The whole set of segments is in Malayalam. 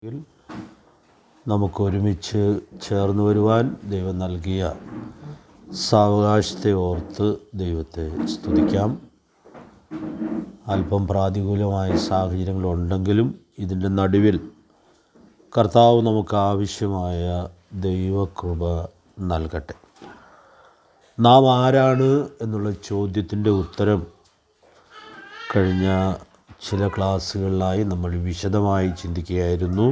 ിൽ നമുക്കൊരുമിച്ച് ചേർന്ന് വരുവാൻ ദൈവം നൽകിയ സാവകാശത്തെ ഓർത്ത് ദൈവത്തെ സ്തുതിക്കാം. അല്പം പ്രാതികൂലമായ സാഹചര്യങ്ങളുണ്ടെങ്കിലും ഇതിൻ്റെ നടുവിൽ കർത്താവ് നമുക്ക് ആവശ്യമായ ദൈവകൃപ നൽകട്ടെ. നാം ആരാണ് എന്നുള്ള ചോദ്യത്തിൻ്റെ ഉത്തരം കഴിഞ്ഞ ചില ക്ലാസ്സുകളിലായി നമ്മൾ വിശദമായി ചിന്തിക്കുകയായിരുന്നു.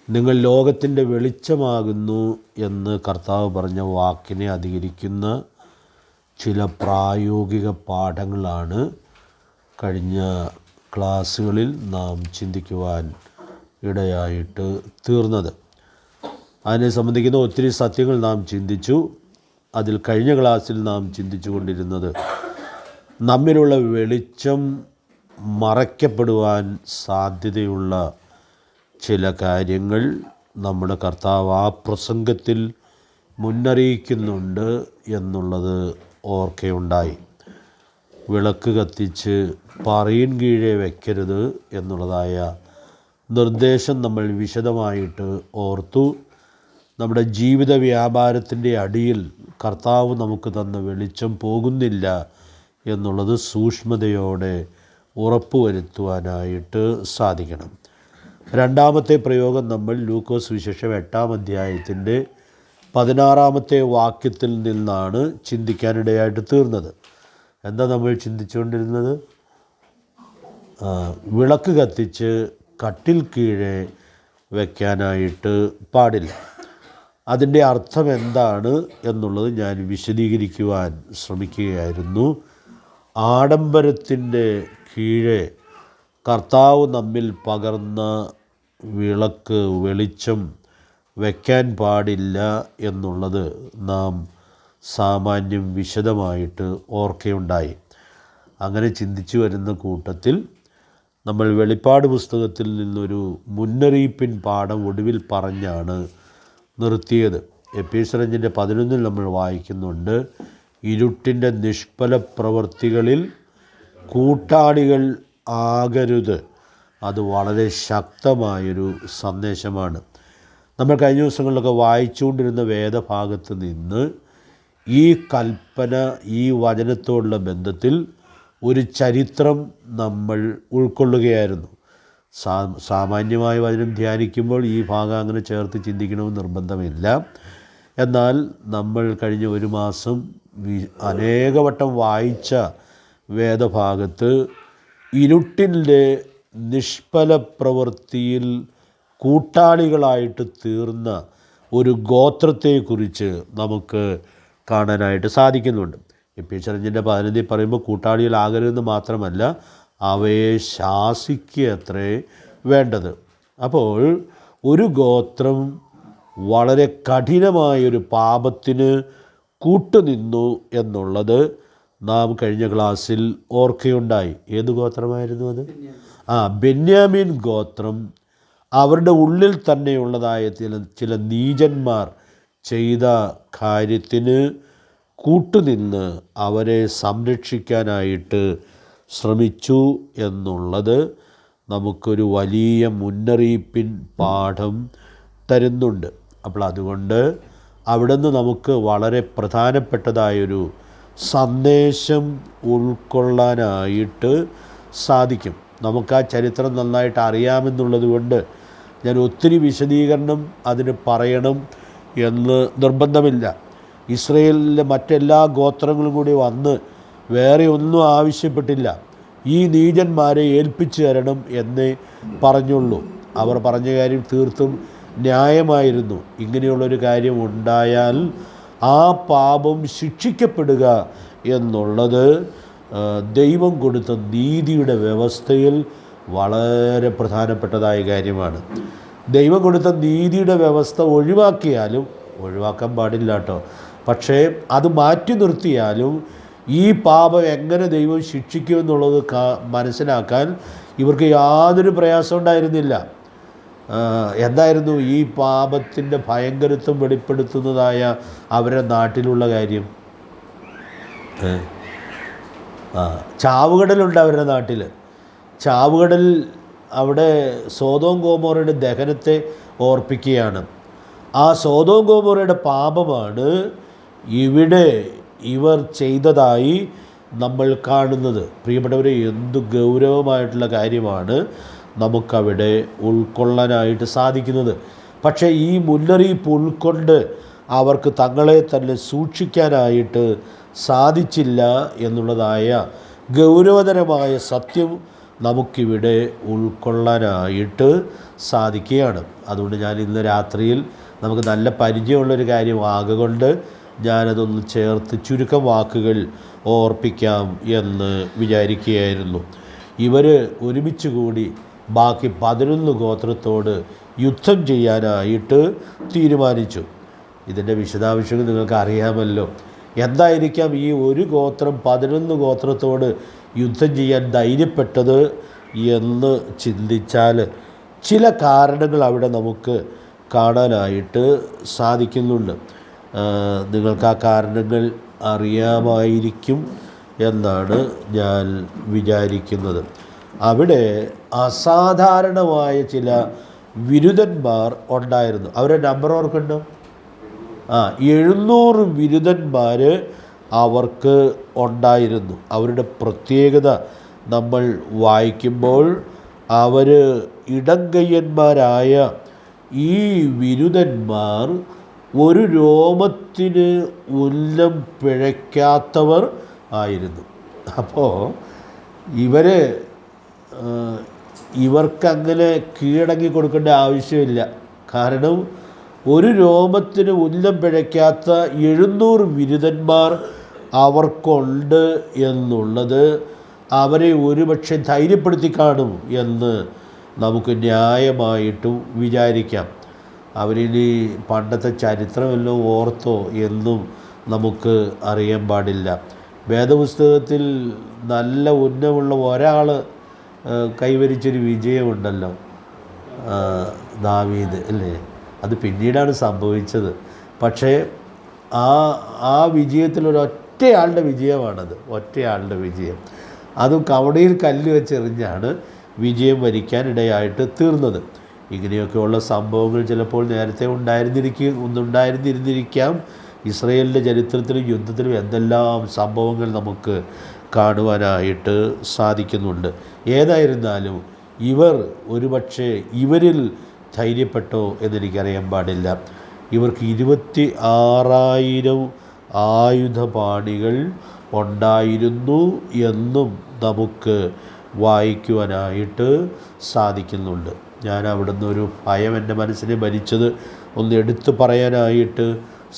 നിങ്ങൾ ലോകത്തിൻ്റെ വെളിച്ചമാകുന്നു എന്ന് കർത്താവ് പറഞ്ഞ വാക്കിനെ അധികരിക്കുന്ന ചില പ്രായോഗിക പാഠങ്ങളാണ് കഴിഞ്ഞ ക്ലാസ്സുകളിൽ നാം ചിന്തിക്കുവാൻ ഇടയായിട്ട് തീർന്നത്. അതിനെ സംബന്ധിക്കുന്ന ഒത്തിരി സത്യങ്ങൾ നാം ചിന്തിച്ചു. അതിൽ കഴിഞ്ഞ ക്ലാസ്സിൽ നാം ചിന്തിച്ചു കൊണ്ടിരുന്നത് നമ്മിലുള്ള വെളിച്ചം മറയ്ക്കപ്പെടുവാൻ സാധ്യതയുള്ള ചില കാര്യങ്ങൾ നമ്മുടെ കർത്താവ് ആ പ്രസംഗത്തിൽ മുന്നറിയിക്കുന്നുണ്ട് എന്നുള്ളത് ഓർക്കുകയുണ്ടായി. വിളക്ക് കത്തിച്ച് പറയിൻ കീഴെ വയ്ക്കരുത് എന്നുള്ളതായ നിർദ്ദേശം നമ്മൾ വിശദമായിട്ട് ഓർത്തു. നമ്മുടെ ജീവിത വ്യാപാരത്തിൻ്റെ അടിയിൽ കർത്താവ് നമുക്ക് തന്ന വെളിച്ചം പോകുന്നില്ല എന്നുള്ളത് സൂക്ഷ്മതയോടെ ഉറപ്പുവരുത്തുവാനായിട്ട് സാധിക്കണം. രണ്ടാമത്തെ പ്രയോഗം നമ്മൾ ലൂക്കോസ് സുവിശേഷം 8-ാം അധ്യായത്തിൻ്റെ 16-ാമത്തെ വാക്യത്തിൽ നിന്നാണ് ചിന്തിക്കാനിടയായിട്ട് തീർന്നത്. എന്താ നമ്മൾ ചിന്തിച്ചുകൊണ്ടിരുന്നത്? വിളക്ക് കത്തിച്ച് കട്ടിൽ കീഴെ വയ്ക്കാനായിട്ട് പാടില്ല. അതിൻ്റെ അർത്ഥം എന്താണ് എന്നുള്ളത് ഞാൻ വിശദീകരിക്കുവാൻ ശ്രമിക്കുകയായിരുന്നു. ആഡംബരത്തിൻ്റെ കീഴെ കർത്താവ് നമ്മിൽ പകർന്ന വിളക്ക് വെളിച്ചം വയ്ക്കാൻ പാടില്ല എന്നുള്ളത് നാം സാമാന്യം വിശദമായിട്ട് ഓർക്കുകയുണ്ടായി. അങ്ങനെ ചിന്തിച്ചു വരുന്ന കൂട്ടത്തിൽ നമ്മൾ വെളിപ്പാട് പുസ്തകത്തിൽ നിന്നൊരു മുന്നറിയിപ്പിൻ പാഠം ഒടുവിൽ പറഞ്ഞാണ് നിർത്തിയത്. എഫേസ്യർ 5:11 നമ്മൾ വായിക്കുന്നുണ്ട്, ഇരുട്ടിൻ്റെ നിഷ്ഫല പ്രവൃത്തികളിൽ കൂട്ടാളികൾ ആകരുത്. അത് വളരെ ശക്തമായൊരു സന്ദേശമാണ്. നമ്മൾ കഴിഞ്ഞ ദിവസങ്ങളിലൊക്കെ വായിച്ചുകൊണ്ടിരുന്ന വേദഭാഗത്ത് നിന്ന് ഈ കൽപ്പന, ഈ വചനത്തോടുള്ള ബന്ധത്തിൽ ഒരു ചരിത്രം നമ്മൾ ഉൾക്കൊള്ളുകയായിരുന്നു. സാമാന്യമായ വചനം ധ്യാനിക്കുമ്പോൾ ഈ ഭാഗം അങ്ങനെ ചേർത്ത് ചിന്തിക്കണമെന്ന് നിർബന്ധമില്ല. എന്നാൽ നമ്മൾ കഴിഞ്ഞ ഒരു മാസം അനേകവട്ടം വായിച്ച വേദഭാഗത്ത് ഇരുട്ടിൻ്റെ നിഷ്ഫല പ്രവൃത്തിയിൽ കൂട്ടാളികളായിട്ട് തീർന്ന ഒരു ഗോത്രത്തെക്കുറിച്ച് നമുക്ക് കാണാനായിട്ട് സാധിക്കുന്നുണ്ട്. എഫേസ്യർ 5:15 പറയുമ്പോൾ കൂട്ടാളികളാകരുതെന്ന് മാത്രമല്ല, അവയെ ശാസിക്കുകയത്രേ വേണ്ടത്. അപ്പോൾ ഒരു ഗോത്രം വളരെ കഠിനമായൊരു പാപത്തിന് കൂട്ടുനിന്നു എന്നുള്ളത് നാം കഴിഞ്ഞ ക്ലാസ്സിൽ ഓർക്കുകയുണ്ടായി. ഏത് ഗോത്രമായിരുന്നു അത്? ബെന്യാമീൻ ഗോത്രം അവരുടെ ഉള്ളിൽ തന്നെയുള്ളതായ ചില നീചന്മാർ ചെയ്ത കാര്യത്തിന് കൂട്ടുനിന്ന് അവരെ സംരക്ഷിക്കാനായിട്ട് ശ്രമിച്ചു എന്നുള്ളത് നമുക്കൊരു വലിയ മുന്നറിയിപ്പിൻ പാഠം തരുന്നുണ്ട്. അപ്പോൾ അതുകൊണ്ട് അവിടെ നിന്ന് നമുക്ക് വളരെ പ്രധാനപ്പെട്ടതായൊരു സന്ദേശം ഉൾക്കൊള്ളാനായിട്ട് സാധിക്കും. നമുക്ക് ആ ചരിത്രം നന്നായിട്ട് അറിയാമെന്നുള്ളത് കൊണ്ട് ഞാൻ ഒത്തിരി വിശദീകരണം അതിന് പറയണം എന്ന് നിർബന്ധമില്ല. ഇസ്രയേലിലെ മറ്റെല്ലാ ഗോത്രങ്ങളും കൂടി വന്ന് വേറെ ഒന്നും ആവശ്യപ്പെട്ടില്ല. ഈ നീചന്മാരെ ഏൽപ്പിച്ചു തരണം എന്നേ പറഞ്ഞുള്ളൂ. അവർ പറഞ്ഞ കാര്യം തീർത്തും ന്യായമായിരുന്നു. ഇങ്ങനെയുള്ളൊരു കാര്യം ഉണ്ടായാൽ ആ പാപം ശിക്ഷിക്കപ്പെടുക എന്നുള്ളത് ദൈവം കൊടുത്ത നീതിയുടെ വ്യവസ്ഥയിൽ വളരെ പ്രധാനപ്പെട്ടതായ കാര്യമാണ്. ദൈവം കൊടുത്ത നീതിയുടെ വ്യവസ്ഥ ഒഴിവാക്കിയാലും, ഒഴിവാക്കാൻ പാടില്ല കേട്ടോ, പക്ഷേ അത് മാറ്റി നിർത്തിയാലും ഈ പാപം എങ്ങനെ ദൈവം ശിക്ഷിക്കുമെന്നുള്ളത് മനസ്സിലാക്കാൻ ഇവർക്ക് യാതൊരു പ്രയാസം ഉണ്ടായിരുന്നില്ല. എന്തായിരുന്നു ഈ പാപത്തിൻ്റെ ഭയങ്കരത്വം വെളിപ്പെടുത്തുന്നതായ അവരുടെ നാട്ടിലുള്ള കാര്യം? ചാവുകടലുണ്ട് അവരുടെ നാട്ടിൽ. ചാവുകടൽ അവിടെ സോദോം ഗോമോറയുടെ ദഹനത്തെ ഓർപ്പിക്കുകയാണ്. ആ സോദോം ഗോമോറയുടെ പാപമാണ് ഇവിടെ ഇവർ ചെയ്തതായി നമ്മൾ കാണുന്നത്. പ്രിയപ്പെട്ടവരെ, എന്തു ഗൗരവമായിട്ടുള്ള കാര്യമാണ് നമുക്കവിടെ ഉൾക്കൊള്ളാനായിട്ട് സാധിക്കുന്നത്. പക്ഷേ ഈ മുന്നറിയിപ്പ് ഉൾക്കൊണ്ട് അവർക്ക് തങ്ങളെ തന്നെ സൂക്ഷിക്കാനായിട്ട് സാധിച്ചില്ല എന്നുള്ളതായ ഗൗരവതരമായ സത്യം നമുക്കിവിടെ ഉൾക്കൊള്ളാനായിട്ട് സാധിക്കുകയാണ്. അതുകൊണ്ട് ഞാൻ ഇന്ന് രാത്രിയിൽ നമുക്ക് നല്ല പരിചയമുള്ളൊരു കാര്യമാകൊണ്ട് ഞാനതൊന്ന് ചേർത്ത് ചുരുക്കം വാക്കുകൾ ഓർപ്പിക്കാം എന്ന് വിചാരിക്കുകയായിരുന്നു. ഇവർ ഒരുമിച്ച് കൂടി ബാക്കി 11 ഗോത്രത്തോട് യുദ്ധം ചെയ്യാനായിട്ട് തീരുമാനിച്ചു. ഇതിൻ്റെ വിശദാംശങ്ങൾ നിങ്ങൾക്ക് അറിയാമല്ലോ. എന്തായിരിക്കാം ഈ ഒരു ഗോത്രം 11 ഗോത്രത്തോട് യുദ്ധം ചെയ്യാൻ ധൈര്യപ്പെട്ടത് എന്ന് ചിന്തിച്ചാൽ ചില കാരണങ്ങൾ അവിടെ നമുക്ക് കാണാനായിട്ട് സാധിക്കുന്നുണ്ട്. നിങ്ങൾക്ക് ആ കാരണങ്ങൾ അറിയാമായിരിക്കും എന്നാണ് ഞാൻ വിചാരിക്കുന്നത്. അവിടെ അസാധാരണമായ ചില വിരുദ്ധന്മാർ ഉണ്ടായിരുന്നു. അവരുടെ നമ്പർ ഓർക്കുന്നുണ്ടോ? 700 വിരുദ്ധന്മാർ അവർക്ക് ഉണ്ടായിരുന്നു. അവരുടെ പ്രത്യേകത നമ്മൾ വായിക്കുമ്പോൾ അവർ ഇടങ്കയ്യന്മാരായ ഈ വിരുദ്ധന്മാർ ഒരു രോമത്തിന് ഉന്നം പിഴയ്ക്കാത്തവർ ആയിരുന്നു. അപ്പോൾ ഇവർക്കങ്ങനെ കീഴടങ്ങി കൊടുക്കേണ്ട ആവശ്യമില്ല. കാരണം ഒരു രോമത്തിന് ഉന്നം പിഴയ്ക്കാത്ത 700 വിരുദ്ധന്മാർ അവർക്കുണ്ട് എന്നുള്ളത് അവരെ ഒരുപക്ഷെ ധൈര്യപ്പെടുത്തി കാണും എന്ന് നമുക്ക് ന്യായമായിട്ടും വിചാരിക്കാം. അവരിനി പണ്ടത്തെ ചരിത്രമല്ലോ ഓർത്തോ എന്നും നമുക്ക് അറിയാൻ പാടില്ല. വേദപുസ്തകത്തിൽ നല്ല ഉന്നമുള്ള ഒരാൾ കൈവരിച്ചൊരു വിജയമുണ്ടല്ലോ, ദാവീദ് അല്ലേ? അത് പിന്നീടാണ് സംഭവിച്ചത്. പക്ഷേ ആ വിജയത്തിലൊരൊറ്റയാളുടെ വിജയമാണത്, ഒറ്റയാളുടെ വിജയം. അതും കവണയിൽ കല്ല് വെച്ചെറിഞ്ഞാണ് വിജയം വരിക്കാനിടയായിട്ട് തീർന്നത്. ഇങ്ങനെയൊക്കെയുള്ള സംഭവങ്ങൾ ചിലപ്പോൾ നേരത്തെ ഉണ്ടായിരുന്നിരിക്കാം. ഇസ്രയേലിൻ്റെ ചരിത്രത്തിലും യുദ്ധത്തിലും എന്തെല്ലാം സംഭവങ്ങൾ നമുക്ക് കാണുവാനായിട്ട് സാധിക്കുന്നുണ്ട്. ഏതായിരുന്നാലും ഒരുപക്ഷെ ഇവരിൽ ധൈര്യപ്പെട്ടോ എന്നെനിക്കറിയാൻ പാടില്ല. ഇവർക്ക് 26,000 ആയുധപാണികൾ ഉണ്ടായിരുന്നു എന്നും നമുക്ക് വായിക്കുവാനായിട്ട് സാധിക്കുന്നുണ്ട്. ഞാൻ അവിടുന്ന് ഒരു ഭയം എൻ്റെ മനസ്സിനെ ഭരിച്ചത് ഒന്ന് എടുത്തു പറയാനായിട്ട്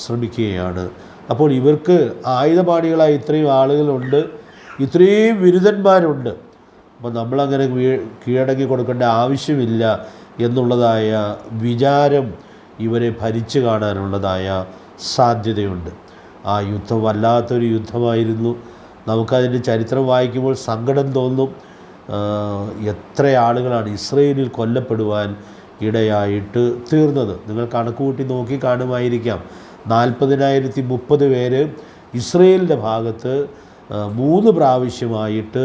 ശ്രമിക്കുകയാണ്. അപ്പോൾ ഇവർക്ക് ആയുധപാണികളായി ഇത്രയും ആളുകളുണ്ട്, ഇത്രയും വിരുദ്ധന്മാരുണ്ട്. അപ്പോൾ നമ്മളങ്ങനെ കീഴടങ്ങി കൊടുക്കേണ്ട ആവശ്യമില്ല എന്നുള്ളതായ വിചാരം ഇവരെ ഭരിച്ചു കാണാനുള്ളതായ സാധ്യതയുണ്ട്. ആ യുദ്ധം വല്ലാത്തൊരു യുദ്ധമായിരുന്നു. നമുക്കതിൻ്റെ ചരിത്രം വായിക്കുമ്പോൾ സങ്കടം തോന്നും. എത്ര ആളുകളാണ് ഇസ്രയേലിൽ കൊല്ലപ്പെടുവാൻ ഇടയായിട്ട് തീർന്നത്. നിങ്ങൾ കണക്കുകൂട്ടി നോക്കി കാണുമായിരിക്കാം. 40,030 പേര് ഇസ്രയേലിൻ്റെ ഭാഗത്ത് 3 പ്രാവശ്യമായിട്ട്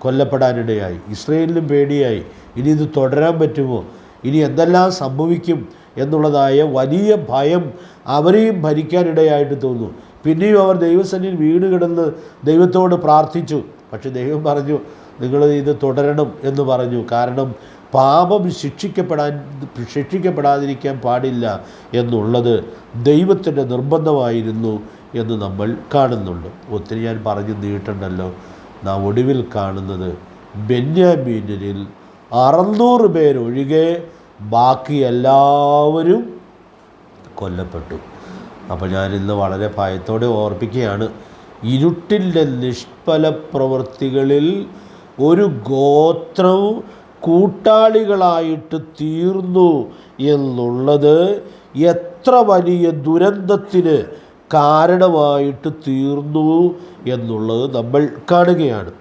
കൊല്ലപ്പെടാനിടയായി. ഇസ്രയേലിനും പേടിയായി, ഇനി ഇത് തുടരാൻ പറ്റുമോ, ഇനി എന്തെല്ലാം സംഭവിക്കും എന്നുള്ളതായ വലിയ ഭയം അവരെയും ഭരിക്കാനിടയായിട്ട് തോന്നുന്നു. പിന്നെയും അവർ ദൈവസന്നിധിയിൽ വീണ് കിടന്ന് ദൈവത്തോട് പ്രാർത്ഥിച്ചു. പക്ഷെ ദൈവം പറഞ്ഞു, നിങ്ങൾ ഇത് തുടരണം എന്ന് പറഞ്ഞു. കാരണം പാപം ശിക്ഷിക്കപ്പെടാതിരിക്കാൻ പാടില്ല എന്നുള്ളത് ദൈവത്തിൻ്റെ നിർബന്ധമായിരുന്നു എന്ന് നമ്മൾ കാണുന്നുണ്ട്. ഒത്തിരി ഞാൻ പറഞ്ഞു നീട്ടണ്ടല്ലോ. നാം ഒടുവിൽ കാണുന്നത് ബെന്യാമീനിൽ 600 പേരൊഴികെ ബാക്കി എല്ലാവരും കൊല്ലപ്പെട്ടു. അപ്പോൾ ഞാനിന്ന് വളരെ ഭയത്തോടെ ഓർപ്പിക്കുകയാണ്, ഇരുട്ടിൻ്റെ നിഷ്ഫല പ്രവൃത്തികളിൽ ഒരു ഗോത്രം കൂട്ടാളികളായിട്ട് തീർന്നു എന്നുള്ളത് എത്ര വലിയ ദുരന്തത്തിന് കാരണമായിട്ട് തീർന്നു എന്നുള്ളത് നമ്മൾ കാണുകയാണ്.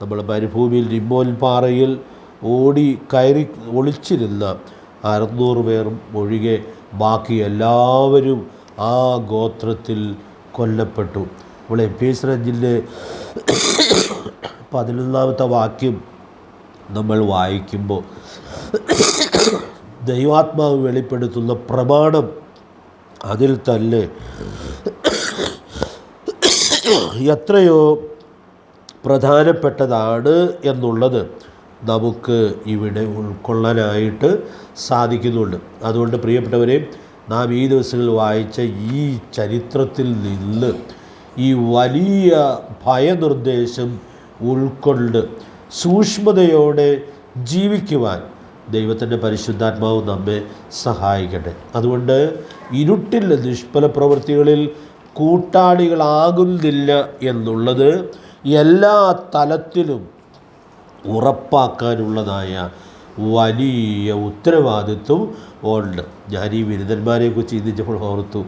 നമ്മൾ മരുഭൂമിയിൽ റിമ്മോൻ പാറയിൽ കയറി ഒളിച്ചിരുന്ന 600 പേരും ഒഴികെ ബാക്കി എല്ലാവരും ആ ഗോത്രത്തിൽ കൊല്ലപ്പെട്ടു. നമ്മൾ എഫേസ്യർ 5 11 വാക്യം നമ്മൾ വായിക്കുമ്പോൾ ദൈവാത്മാവ് വെളിപ്പെടുത്തുന്ന പ്രമാണം അതിൽ തന്നെ എത്രയോ പ്രധാനപ്പെട്ടതാണ് എന്നുള്ളത് നമുക്ക് ഇവിടെ ഉൾക്കൊള്ളാനായിട്ട് സാധിക്കുന്നുണ്ട്. അതുകൊണ്ട് പ്രിയപ്പെട്ടവരെ, നാം ഈ ദിവസങ്ങളിൽ വായിച്ച ഈ ചരിത്രത്തിൽ നിന്ന് ഈ വലിയ ഭയനിർദ്ദേശം ഉൾക്കൊണ്ട് സൂക്ഷ്മതയോടെ ജീവിക്കുവാൻ ദൈവത്തിൻ്റെ പരിശുദ്ധാത്മാവ് നമ്മെ സഹായിക്കട്ടെ. അതുകൊണ്ട് ഇരുട്ടിൽ നിഷ്ഫല പ്രവൃത്തികളിൽ കൂട്ടാളികളാകുന്നില്ല എന്നുള്ളത് എല്ലാ തലത്തിലും ഉറപ്പാക്കാനുള്ളതായ വലിയ ഉത്തരവാദിത്വം ഉണ്ട്. ഞാൻ ഈ ബിരുദന്മാരെക്കുറിച്ച് ചിന്തിച്ചപ്പോൾ ഓർത്തു,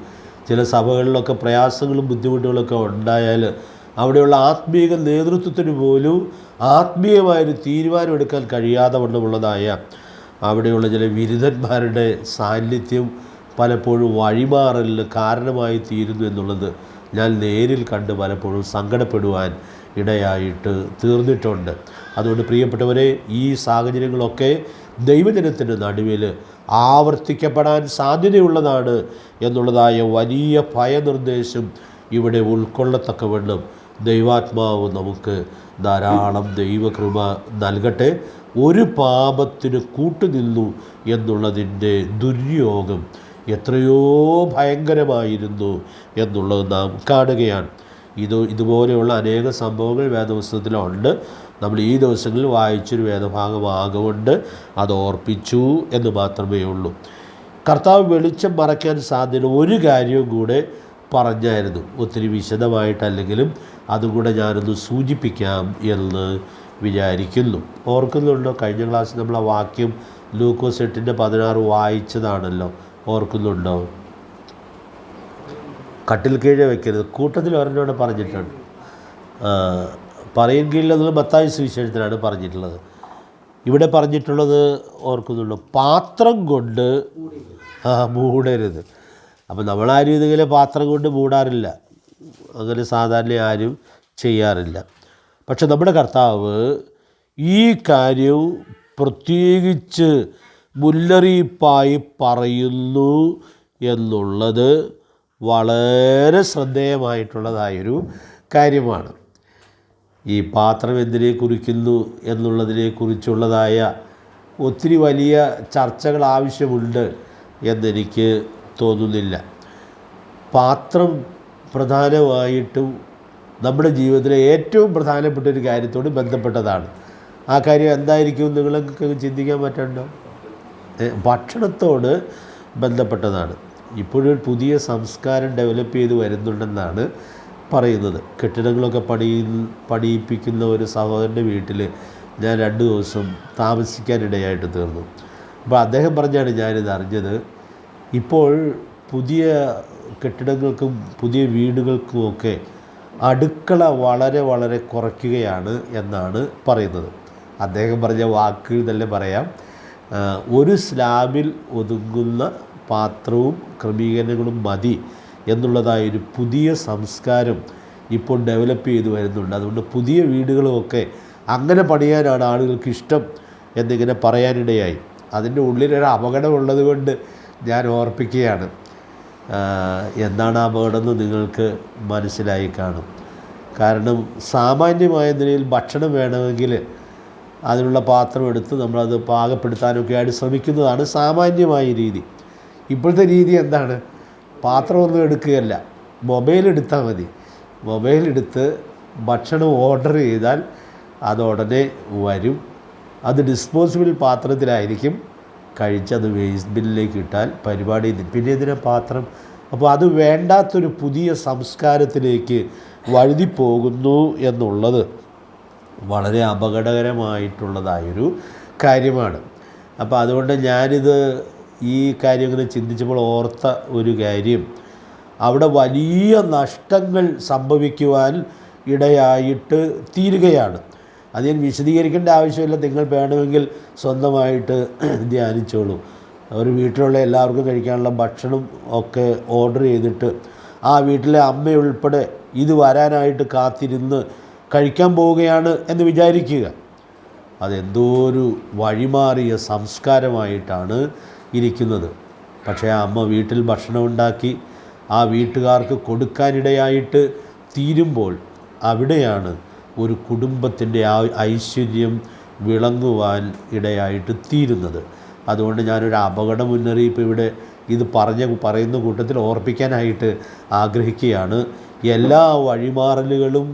ചില സഭകളിലൊക്കെ പ്രയാസങ്ങളും ബുദ്ധിമുട്ടുകളൊക്കെ ഉണ്ടായാൽ അവിടെയുള്ള ആത്മീയ നേതൃത്വത്തിന് പോലും ആത്മീയമായൊരു തീരുമാനം എടുക്കാൻ കഴിയാതെ വണ്ണമുള്ളതായ അവിടെയുള്ള ചില ബിരുദന്മാരുടെ സാന്നിധ്യം പലപ്പോഴും വഴിമാറലിന് കാരണമായി തീരുന്നു എന്നുള്ളത് ഞാൻ നേരിൽ കണ്ട് പലപ്പോഴും സങ്കടപ്പെടുവാൻ ഇടയായിട്ട് തീർന്നിട്ടുണ്ട്. അതുകൊണ്ട് പ്രിയപ്പെട്ടവരെ, ഈ സാഹചര്യങ്ങളൊക്കെ ദൈവജനത്തിൻ്റെ നടുവിൽ ആവർത്തിക്കപ്പെടാൻ സാധ്യതയുള്ളതാണ് എന്നുള്ളതായ വലിയ ഭയനിർദ്ദേശം ഇവിടെ ഉൾക്കൊള്ളത്തക്കവണ്ണം ദൈവാത്മാവ് നമുക്ക് ധാരാളം ദൈവകൃപ നൽകട്ടെ. ഒരു പാപത്തിന് കൂട്ടുനിന്നു എന്നുള്ളതിൻ്റെ ദുര്യോഗം എത്രയോ ഭയങ്കരമായിരുന്നു എന്നുള്ളത് നാം കാണുകയാണ്. ഇതുപോലെയുള്ള അനേക സംഭവങ്ങൾ വേദപുസ്തകത്തിലുണ്ട്. നമ്മൾ ഈ ദിവസങ്ങളിൽ വായിച്ചൊരു വേദഭാഗമാകൊണ്ട് അത് ഓർപ്പിച്ചു എന്ന് മാത്രമേ ഉള്ളൂ. കർത്താവ് വെളിച്ചം മറയ്ക്കാൻ സാധ്യത ഒരു കാര്യവും കൂടെ പറഞ്ഞായിരുന്നു. ഒത്തിരി വിശദമായിട്ടല്ലെങ്കിലും അതുകൂടെ ഞാനൊന്ന് സൂചിപ്പിക്കാം എന്ന് വിചാരിക്കുന്നു. ഓർക്കുന്നുണ്ടോ? കഴിഞ്ഞ ക്ലാസ്സിൽ നമ്മൾ ആ വാക്യം ലൂക്കോസ് 8:16 വായിച്ചതാണല്ലോ. ഓർക്കുന്നുണ്ടോ? കട്ടിൽ കീഴെ വയ്ക്കരുത്. കൂട്ടത്തിൽ ഒരെണ്ണോടെ പറഞ്ഞിട്ടുണ്ട്. പറയും കീഴിലെന്നുള്ള മത്തായി സുവിശേഷത്തിലാണ് പറഞ്ഞിട്ടുള്ളത്. ഇവിടെ പറഞ്ഞിട്ടുള്ളത് ഓർക്കുന്നുണ്ടോ? പാത്രം കൊണ്ട് മൂടരുത്. അപ്പം നമ്മളാരും ഇതിങ്ങനെ പാത്രം കൊണ്ട് മൂടാറില്ല, അങ്ങനെ സാധാരണ ആരും ചെയ്യാറില്ല. പക്ഷെ നമ്മുടെ കർത്താവ് ഈ കാര്യം പ്രത്യേകിച്ച് മുന്നറിയിപ്പായി പറയുന്നു എന്നുള്ളത് വളരെ ശ്രദ്ധേയമായിട്ടുള്ളതായൊരു കാര്യമാണ്. ഈ പാത്രം എന്തിനെ കുറിക്കുന്നു എന്നുള്ളതിനെക്കുറിച്ചുള്ളതായ ഒത്തിരി വലിയ ചർച്ചകൾ ആവശ്യമുണ്ട് എന്നെനിക്ക് തോന്നുന്നില്ല. പാത്രം പ്രധാനമായിട്ടും നമ്മുടെ ജീവിതത്തിലെ ഏറ്റവും പ്രധാനപ്പെട്ട ഒരു കാര്യത്തോട് ബന്ധപ്പെട്ടതാണ്. ആ കാര്യം എന്തായിരിക്കും നിങ്ങൾക്ക് ചിന്തിക്കാൻ പറ്റണ്ടോ? ഭക്ഷണത്തോട് ബന്ധപ്പെട്ടതാണ്. ഇപ്പോഴൊരു പുതിയ സംസ്കാരം ഡെവലപ്പ് ചെയ്ത് വരുന്നുണ്ടെന്നാണ് പറയുന്നത്. കെട്ടിടങ്ങളൊക്കെ പണിയിപ്പിക്കുന്ന ഒരു സഹോദരൻ്റെ വീട്ടിൽ ഞാൻ 2 ദിവസം താമസിക്കാനിടയായിട്ട് തീർന്നു. അപ്പോൾ അദ്ദേഹം പറഞ്ഞാണ് ഞാനിത് അറിഞ്ഞത്. ഇപ്പോൾ പുതിയ കെട്ടിടങ്ങൾക്കും പുതിയ വീടുകൾക്കുമൊക്കെ അടുക്കള വളരെ വളരെ കുറയ്ക്കുകയാണ് എന്നാണ് പറയുന്നത്. അദ്ദേഹം പറഞ്ഞ വാക്കുകൾ തന്നെ പറയാം. ഒരു സ്ലാബിൽ ഒതുങ്ങുന്ന പാത്രവും ക്രമീകരണങ്ങളും മതി എന്നുള്ളതായൊരു പുതിയ സംസ്കാരം ഇപ്പോൾ ഡെവലപ്പ് ചെയ്ത് വരുന്നുണ്ട്. അതുകൊണ്ട് പുതിയ വീടുകളുമൊക്കെ അങ്ങനെ പണിയാനാണ് ആളുകൾക്ക് ഇഷ്ടം എന്നിങ്ങനെ പറയാനിടയായി. അതിൻ്റെ ഉള്ളിലൊരു അപകടമുള്ളത് കൊണ്ട് ഞാൻ ഓർപ്പിക്കുകയാണ്. എന്താണ് അപകടമെന്ന് നിങ്ങൾക്ക് മനസ്സിലായി കാണും. കാരണം സാമാന്യമായ നിലയിൽ ഭക്ഷണം വേണമെങ്കിൽ അതിനുള്ള പാത്രം എടുത്ത് നമ്മളത് പാകപ്പെടുത്താനൊക്കെ ആയിട്ട് ശ്രമിക്കുന്നതാണ് സാമാന്യമായ രീതി. ഇപ്പോഴത്തെ രീതി എന്താണ്? പാത്രമൊന്നും എടുക്കുകയല്ല, മൊബൈൽ എടുത്താൽ മതി. മൊബൈലെടുത്ത് ഭക്ഷണം ഓർഡർ ചെയ്താൽ അത് ഉടനെ വരും. അത് ഡിസ്പോസിബിൾ പാത്രത്തിലായിരിക്കും. കഴിച്ചത് വേസ്റ്റ് ബിന്നിലേക്ക് ഇട്ടാൽ പരിപാടി പിന്നെ ഇതിനെ പാത്രം. അപ്പോൾ അത് വേണ്ടാത്തൊരു പുതിയ സംസ്കാരത്തിലേക്ക് വഴുതിപ്പോകുന്നു എന്നുള്ളത് വളരെ അപകടകരമായിട്ടുള്ളതായൊരു കാര്യമാണ്. അപ്പോൾ അതുകൊണ്ട് ഞാനിത് ഈ കാര്യം ഇങ്ങനെ ചിന്തിച്ചപ്പോൾ ഓർത്ത ഒരു കാര്യം, അവിടെ വലിയ നഷ്ടങ്ങൾ സംഭവിക്കുവാൻ ഇടയായിട്ട് തീരുകയാണ്. അത് ഞാൻ വിശദീകരിക്കേണ്ട ആവശ്യമില്ല. നിങ്ങൾ വേണമെങ്കിൽ സ്വന്തമായിട്ട് ധ്യാനിച്ചോളൂ. ഒരു വീട്ടിലുള്ള എല്ലാവർക്കും കഴിക്കാനുള്ള ഭക്ഷണം ഒക്കെ ഓർഡർ ചെയ്തിട്ട് ആ വീട്ടിലെ അമ്മയുൾപ്പെടെ ഇത് വരാനായിട്ട് കാത്തിരുന്ന് കഴിക്കാൻ പോവുകയാണ് എന്ന് വിചാരിക്കുക. അതെന്തോ ഒരു വഴിമാറിയ സംസ്കാരമായിട്ടാണ് ഇരിക്കുന്നത്. പക്ഷേ ആ അമ്മ വീട്ടിൽ ഭക്ഷണം ഉണ്ടാക്കി ആ വീട്ടുകാർക്ക് കൊടുക്കാനിടയായിട്ട് തീരുമ്പോൾ അവിടെയാണ് ഒരു കുടുംബത്തിൻ്റെ ഐശ്വര്യം വിളങ്ങുവാൻ ഇടയായിട്ട് തീരുന്നത്. അതുകൊണ്ട് ഞാനൊരു അപകട മുന്നറിയിപ്പ് ഇവിടെ ഇത് പറയുന്ന കൂട്ടത്തിൽ ഓർപ്പിക്കാനായിട്ട് ആഗ്രഹിക്കുകയാണ്. എല്ലാ വഴിമാറലുകളും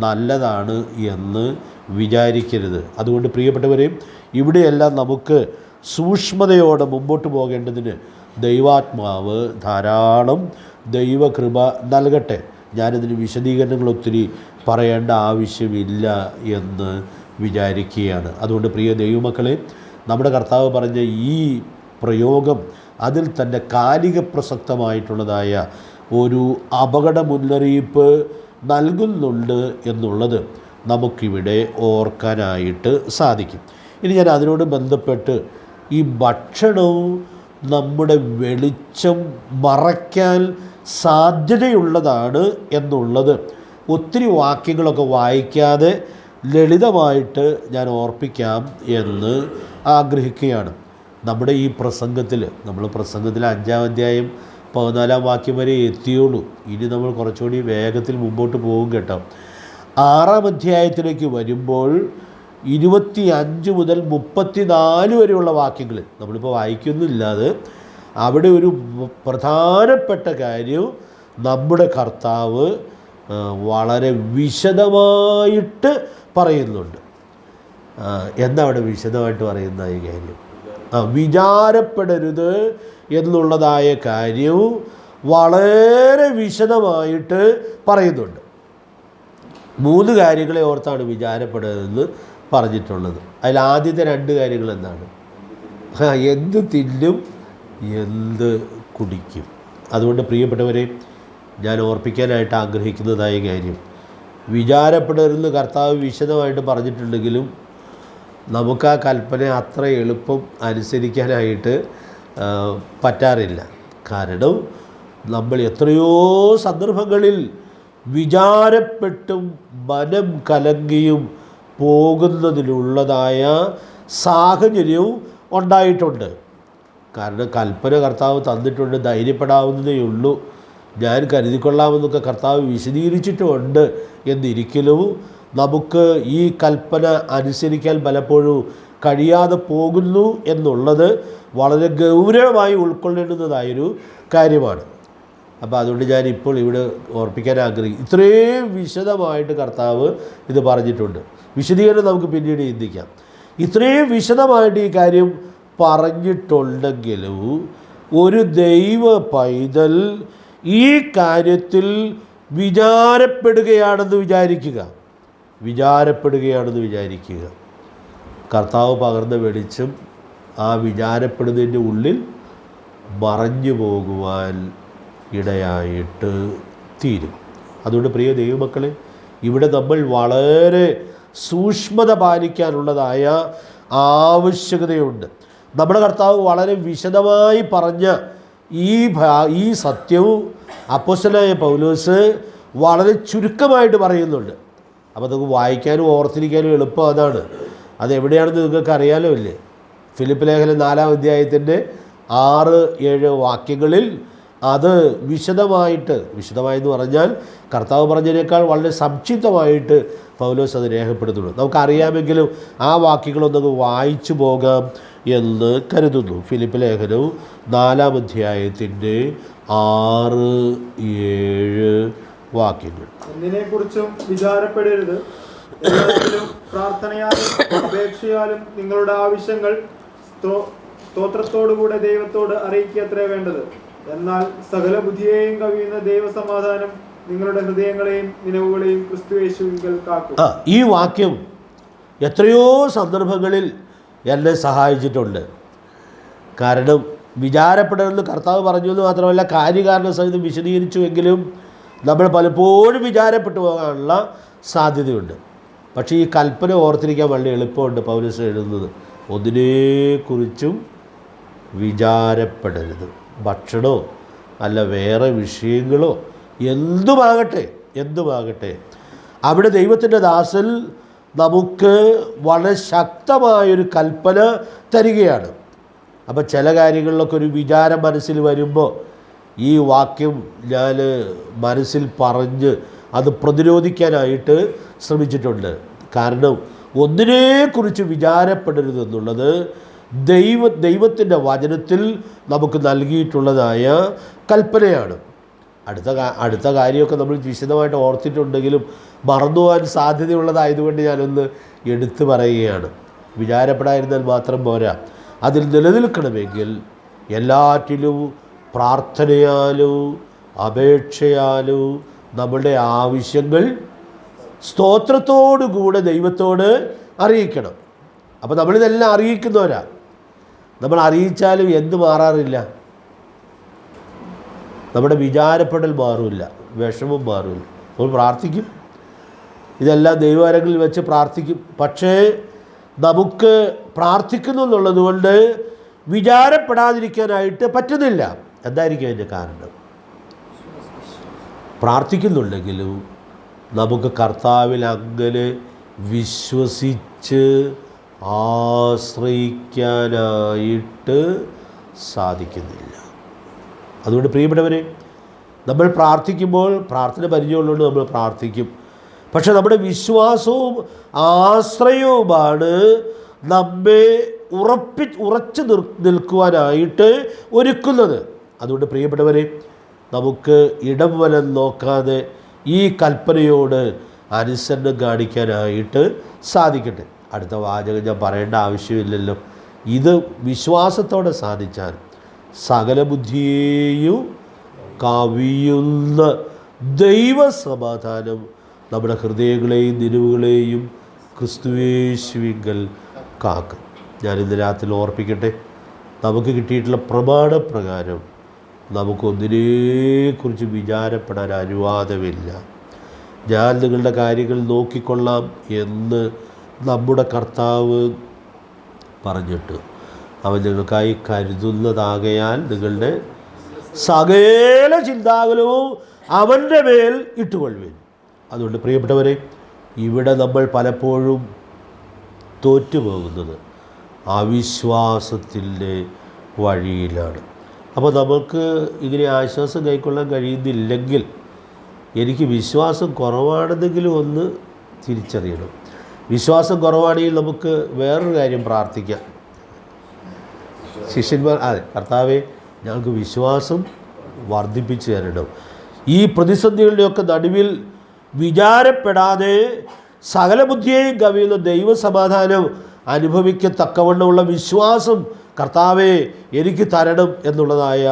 നല്ലതാണ് എന്ന് വിചാരിക്കരുത്. അതുകൊണ്ട് പ്രിയപ്പെട്ടവരെ, ഇവിടെയെല്ലാം നമുക്ക് സൂക്ഷ്മതയോടെ മുമ്പോട്ട് പോകേണ്ടതിന് ദൈവാത്മാവ് ധാരാളം ദൈവകൃപ നൽകട്ടെ. ഞാനിതിന് വിശദീകരണങ്ങൾ ഒത്തിരി പറയേണ്ട ആവശ്യമില്ല എന്ന് വിചാരിക്കുകയാണ്. അതുകൊണ്ട് പ്രിയ ദൈവമക്കളെ, നമ്മുടെ കർത്താവ് പറഞ്ഞ ഈ പ്രയോഗം അതിൽ തന്നെ കാലിക പ്രസക്തമായിട്ടുള്ളതായ ഒരു അപകട മുന്നറിയിപ്പ് നൽകുന്നുണ്ട് എന്നുള്ളത് നമുക്കിവിടെ ഓർക്കാനായിട്ട് സാധിക്കും. ഇനി ഞാൻ അതിനോട് ബന്ധപ്പെട്ട് ഈ ഭക്ഷണവും നമ്മുടെ വെളിച്ചം മറയ്ക്കാൻ സാധ്യതയുള്ളതാണ് എന്നുള്ളത് ഒത്തിരി വാക്യങ്ങളൊക്കെ വായിക്കാതെ ലളിതമായിട്ട് ഞാൻ ഓർപ്പിക്കാം എന്ന് ആഗ്രഹിക്കുകയാണ്. നമ്മുടെ ഈ പ്രസംഗത്തിൽ നമ്മൾ പ്രസംഗത്തിൽ 5-ാം അധ്യായം 14-ാം വാക്യം വരെ എത്തിയുള്ളൂ. ഇനി നമ്മൾ കുറച്ചുകൂടി വേഗത്തിൽ മുമ്പോട്ട് പോകും കേട്ടോ. 6-ാം അധ്യായത്തിലേക്ക് വരുമ്പോൾ 25 മുതൽ 34 വരെയുള്ള വാക്യങ്ങൾ നമ്മളിപ്പോൾ വായിക്കുന്നില്ലാതെ അവിടെ ഒരു പ്രധാനപ്പെട്ട കാര്യം നമ്മുടെ കർത്താവ് വളരെ വിശദമായിട്ട് പറയുന്നുണ്ട്. എന്താ അവിടെ വിശദമായിട്ട് പറയുന്ന ഈ കാര്യം? വിചാരപ്പെടരുത് എന്നുള്ളതായ കാര്യവും വളരെ വിശദമായിട്ട് പറയുന്നുണ്ട്. 3 കാര്യങ്ങളെ ഓർത്താണ് വിചാരപ്പെടരുതെന്ന് പറഞ്ഞിട്ടുള്ളത്. അതിൽ ആദ്യത്തെ 2 കാര്യങ്ങൾ എന്താണ്? എന്ത് തിന്നും എന്ത് കുടിക്കും. അതുകൊണ്ട് പ്രിയപ്പെട്ടവരെ, ഞാൻ ഓർപ്പിക്കാനായിട്ട് ആഗ്രഹിക്കുന്നതായ കാര്യം, വിചാരപ്പെടരുതെന്ന് കർത്താവ് വിശദമായിട്ട് പറഞ്ഞിട്ടുണ്ടെങ്കിലും നമുക്ക് ആ കൽപ്പന അത്ര എളുപ്പം അനുസരിക്കാനായിട്ട് പറ്റാറില്ല. കാരണം നമ്മൾ എത്രയോ സന്ദർഭങ്ങളിൽ വിചാരപ്പെട്ടും മനം കലങ്ങിയും പോകുന്നതിനുള്ളതായ സാഹചര്യവും ഉണ്ടായിട്ടുണ്ട്. കാരണം കൽപ്പന കർത്താവ് തന്നിട്ടുണ്ട്, ധൈര്യപ്പെടാവുന്നതേ ഉള്ളൂ, ഞാൻ കരുതിക്കൊള്ളാമെന്നൊക്കെ കർത്താവ് വിശദീകരിച്ചിട്ടുമുണ്ട് എന്നിരിക്കലും നമുക്ക് ഈ കൽപ്പന അനുസരിക്കാൻ പലപ്പോഴും കഴിയാതെ പോകുന്നു എന്നുള്ളത് വളരെ ഗൗരവമായി ഉൾക്കൊള്ളേണ്ടുന്നതായൊരു കാര്യമാണ്. അപ്പോൾ അതുകൊണ്ട് ഞാനിപ്പോൾ ഇവിടെ ഓർപ്പിക്കാൻ ആഗ്രഹിക്കും, ഇത്രയും വിശദമായിട്ട് കർത്താവ് ഇത് പറഞ്ഞിട്ടുണ്ട്. വിശദീകരണം നമുക്ക് പിന്നീട് ചിന്തിക്കാം. ഇത്രയും വിശദമായിട്ട് ഈ കാര്യം പറഞ്ഞിട്ടുണ്ടെങ്കിലും ഒരു ദൈവ പൈതൽ ഈ കാര്യത്തിൽ വിചാരപ്പെടുകയാണെന്ന് വിചാരിക്കുക. കർത്താവ് പകർന്ന വെളിച്ചം ആ വിചാരപ്പെടുന്നതിൻ്റെ ഉള്ളിൽ മറഞ്ഞു പോകുവാൻ ഇടയായിട്ട് തീരും. അതുകൊണ്ട് പ്രിയ ദൈവമക്കളെ, ഇവിടെ നമ്മൾ വളരെ സൂക്ഷ്മത പാലിക്കാനുള്ളതായ ആവശ്യകതയുണ്ട്. നമ്മുടെ കർത്താവ് വളരെ വിശദമായി പറഞ്ഞ ഈ സത്യവും അപ്പോസ്തലനായ പൗലോസ് വളരെ ചുരുക്കമായിട്ട് പറയുന്നുണ്ട്. അപ്പോൾ നമുക്ക് വായിക്കാനും ഓർത്തിരിക്കാനും എളുപ്പം അതാണ്. അതെവിടെയാണെന്ന് നിങ്ങൾക്ക് അറിയാലോ അല്ലേ? ഫിലിപ്പ് ലേഖനം 4-ാം അധ്യായത്തിൻ്റെ 6-7 വാക്യങ്ങളിൽ അത് വിശദമായെന്ന് പറഞ്ഞാൽ കർത്താവ് പറഞ്ഞതിനേക്കാൾ വളരെ സംക്ഷിപ്തമായിട്ട് പൗലോസ് അത് രേഖപ്പെടുത്തുന്നു. നമുക്കറിയാമെങ്കിലും ആ വാക്യങ്ങളൊന്നൊന്ന് വായിച്ചു പോകാം എന്ന് കരുതുന്നു. ഫിലിപ്പ് ലേഖനവും 4-ാം അധ്യായത്തിൻ്റെ 6-7 വാക്യങ്ങൾ. ഒന്നിനെക്കുറിച്ചും വിചാരപ്പെടരുത്, എല്ലാത്തിലും പ്രാർത്ഥനയാലും അപേക്ഷയാലും നിങ്ങളുടെ ആവശ്യങ്ങൾ സ്തോത്രത്തോടുകൂടെ ദൈവത്തോട് അറിയിക്കത്രേ വേണ്ടത്. എന്നാൽ സകല ബുദ്ധിയെയും കവിയുന്ന ദൈവസമാധാനം നിങ്ങളുടെ ഹൃദയങ്ങളെയും നിലവുകളെയും ക്രിസ്തുയേശുവിൽ കാക്കും. ഈ വാക്യം എത്രയോ സന്ദർഭങ്ങളിൽ എന്നെ സഹായിച്ചിട്ടുണ്ട്. കാരണം വിചാരപ്പെടരുതെന്ന് കർത്താവ് പറഞ്ഞു എന്ന് മാത്രമല്ല, കാര്യകാരണ സഹിതം വിശദീകരിച്ചുവെങ്കിലും നമ്മൾ പലപ്പോഴും വിചാരപ്പെട്ടു പോകാനുള്ള സാധ്യതയുണ്ട്. പക്ഷേ ഈ കൽപ്പന ഓർത്തിരിക്കാൻ വളരെ എളുപ്പമുണ്ട്. പൗലോസ് എഴുതുന്നത്, ഒന്നിനെക്കുറിച്ചും വിചാരപ്പെടരുത്. ഭക്ഷണമോ അല്ല വേറെ വിഷയങ്ങളോ എന്തുമാകട്ടെ അവിടെ ദൈവത്തിൻ്റെ ദാസൻ നമുക്ക് വളരെ ശക്തമായൊരു കൽപ്പന തരികയാണ്. അപ്പോൾ ചില കാര്യങ്ങളിലൊക്കെ ഒരു വിചാരം മനസ്സിൽ വരുമ്പോൾ ഈ വാക്യം ഞാൻ മനസ്സിൽ പറഞ്ഞ് അത് പ്രതിരോധിക്കാനായിട്ട് ശ്രമിച്ചിട്ടുണ്ട്. കാരണം ഒന്നിനെക്കുറിച്ച് വിചാരപ്പെടരുതെന്നുള്ളത് ദൈവത്തിൻ്റെ വചനത്തിൽ നമുക്ക് നൽകിയിട്ടുള്ളതായ കൽപ്പനയാണ്. അടുത്ത കാര്യമൊക്കെ നമ്മൾ വിശദമായിട്ട് ഓർത്തിട്ടുണ്ടെങ്കിലും മറന്നുപോകാൻ സാധ്യതയുള്ളതായതുകൊണ്ട് ഞാനൊന്ന് എടുത്തു പറയുകയാണ്. വിചാരപ്പെടാതിരുന്നാൽ മാത്രം പോരാ, അതിൽ നിലനിൽക്കണമെങ്കിൽ എല്ലാറ്റിലും പ്രാർത്ഥനയാലും അപേക്ഷയാലും നമ്മുടെ ആവശ്യങ്ങൾ സ്തോത്രത്തോടു കൂടെ ദൈവത്തോട് അറിയിക്കണം. അപ്പോൾ നമ്മളിതെല്ലാം അറിയിക്കുന്നവരാ. നമ്മൾ അറിയിച്ചാലും എന്ത് മാറാറില്ല? നമ്മുടെ വിചാരപ്പെടൽ മാറില്ല, വിഷമം മാറില്ല. നമ്മൾ പ്രാർത്ഥിക്കും, ഇതെല്ലാം ദൈവകരങ്ങളിൽ വെച്ച് പ്രാർത്ഥിക്കും. പക്ഷേ നമുക്ക് പ്രാർത്ഥിക്കുന്നു എന്നുള്ളത് കൊണ്ട് വിചാരപ്പെടാതിരിക്കാനായിട്ട് പറ്റുന്നില്ല. എന്തായിരിക്കും അതിൻ്റെ കാരണം? പ്രാർത്ഥിക്കുന്നുണ്ടെങ്കിലും നമുക്ക് കർത്താവിൽ അങ്ങനെ വിശ്വസിച്ച് ആശ്രയിക്കാനായിട്ട് സാധിക്കുന്നില്ല. അതുകൊണ്ട് പ്രിയപ്പെട്ടവരെ, നമ്മൾ പ്രാർത്ഥിക്കുമ്പോൾ പ്രാർത്ഥന പരിചയമുള്ളതുകൊണ്ട് നമ്മൾ പ്രാർത്ഥിക്കും. പക്ഷെ നമ്മുടെ വിശ്വാസവും ആശ്രയവുമാണ് നമ്മെ ഉറച്ചു നിൽക്കുവാനായിട്ട് ഒരുക്കുന്നത്. അതുകൊണ്ട് പ്രിയപ്പെട്ടവരെ, നമുക്ക് ഇടം വലം നോക്കാതെ ഈ കൽപ്പനയോട് അനുസരണം കാണിക്കാനായിട്ട് സാധിക്കട്ടെ. അടുത്ത വാചകം ഞാൻ പറയേണ്ട ആവശ്യമില്ലല്ലോ. ഇത് വിശ്വാസത്തോടെ സാധിച്ചാൽ സകല ബുദ്ധിയെയും കവിയുന്ന ദൈവസമാധാനം നമ്മുടെ ഹൃദയങ്ങളെയും നിലവുകളെയും ക്രിസ്തുയേശുവിങ്കൽ കാക്കും. ഞാനിന്ന് രാത്രി ഓർപ്പിക്കട്ടെ, നമുക്ക് കിട്ടിയിട്ടുള്ള പ്രമാണപ്രകാരം നമുക്കൊന്നിനെക്കുറിച്ച് വിചാരപ്പെടാൻ അനുവാദമില്ല. ഞാൻ നിങ്ങളുടെ കാര്യങ്ങൾ നോക്കിക്കൊള്ളാം എന്ന് നമ്മുടെ കർത്താവ് പറഞ്ഞിട്ട് അവൻ നിങ്ങൾക്കായി കരുതുന്നതാകയാൽ നിങ്ങളുടെ സകല ചിന്താകുലവും അവൻ്റെ മേൽ ഇട്ടുകൊള്ളുവിൻ. അതുകൊണ്ട് പ്രിയപ്പെട്ടവരെ, ഇവിടെ നമ്മൾ പലപ്പോഴും തോറ്റുപോകുന്നത് അവിശ്വാസത്തിൻ്റെ വഴിയിലാണ്. അപ്പോൾ നമുക്ക് ഇങ്ങനെ ആശ്വാസം കൈക്കൊള്ളാൻ കഴിയുന്നില്ലെങ്കിൽ എനിക്ക് വിശ്വാസം കുറവാണെന്നെങ്കിലും ഒന്ന് തിരിച്ചറിയണം. വിശ്വാസം കുറവാണെങ്കിൽ നമുക്ക് വേറൊരു കാര്യം പ്രാർത്ഥിക്കാം. ശിഷ്യന്മാർ, അതെ കർത്താവേ, ഞങ്ങൾക്ക് വിശ്വാസം വർദ്ധിപ്പിച്ചു തരണം. ഈ പ്രതിസന്ധികളുടെയൊക്കെ നടുവിൽ വിചാരപ്പെടാതെ സകല ബുദ്ധിയെയും കവിയുന്ന ദൈവസമാധാനം അനുഭവിക്കത്തക്കവണ്ണമുള്ള വിശ്വാസം കർത്താവേ എനിക്ക് തരണം എന്നുള്ളതായ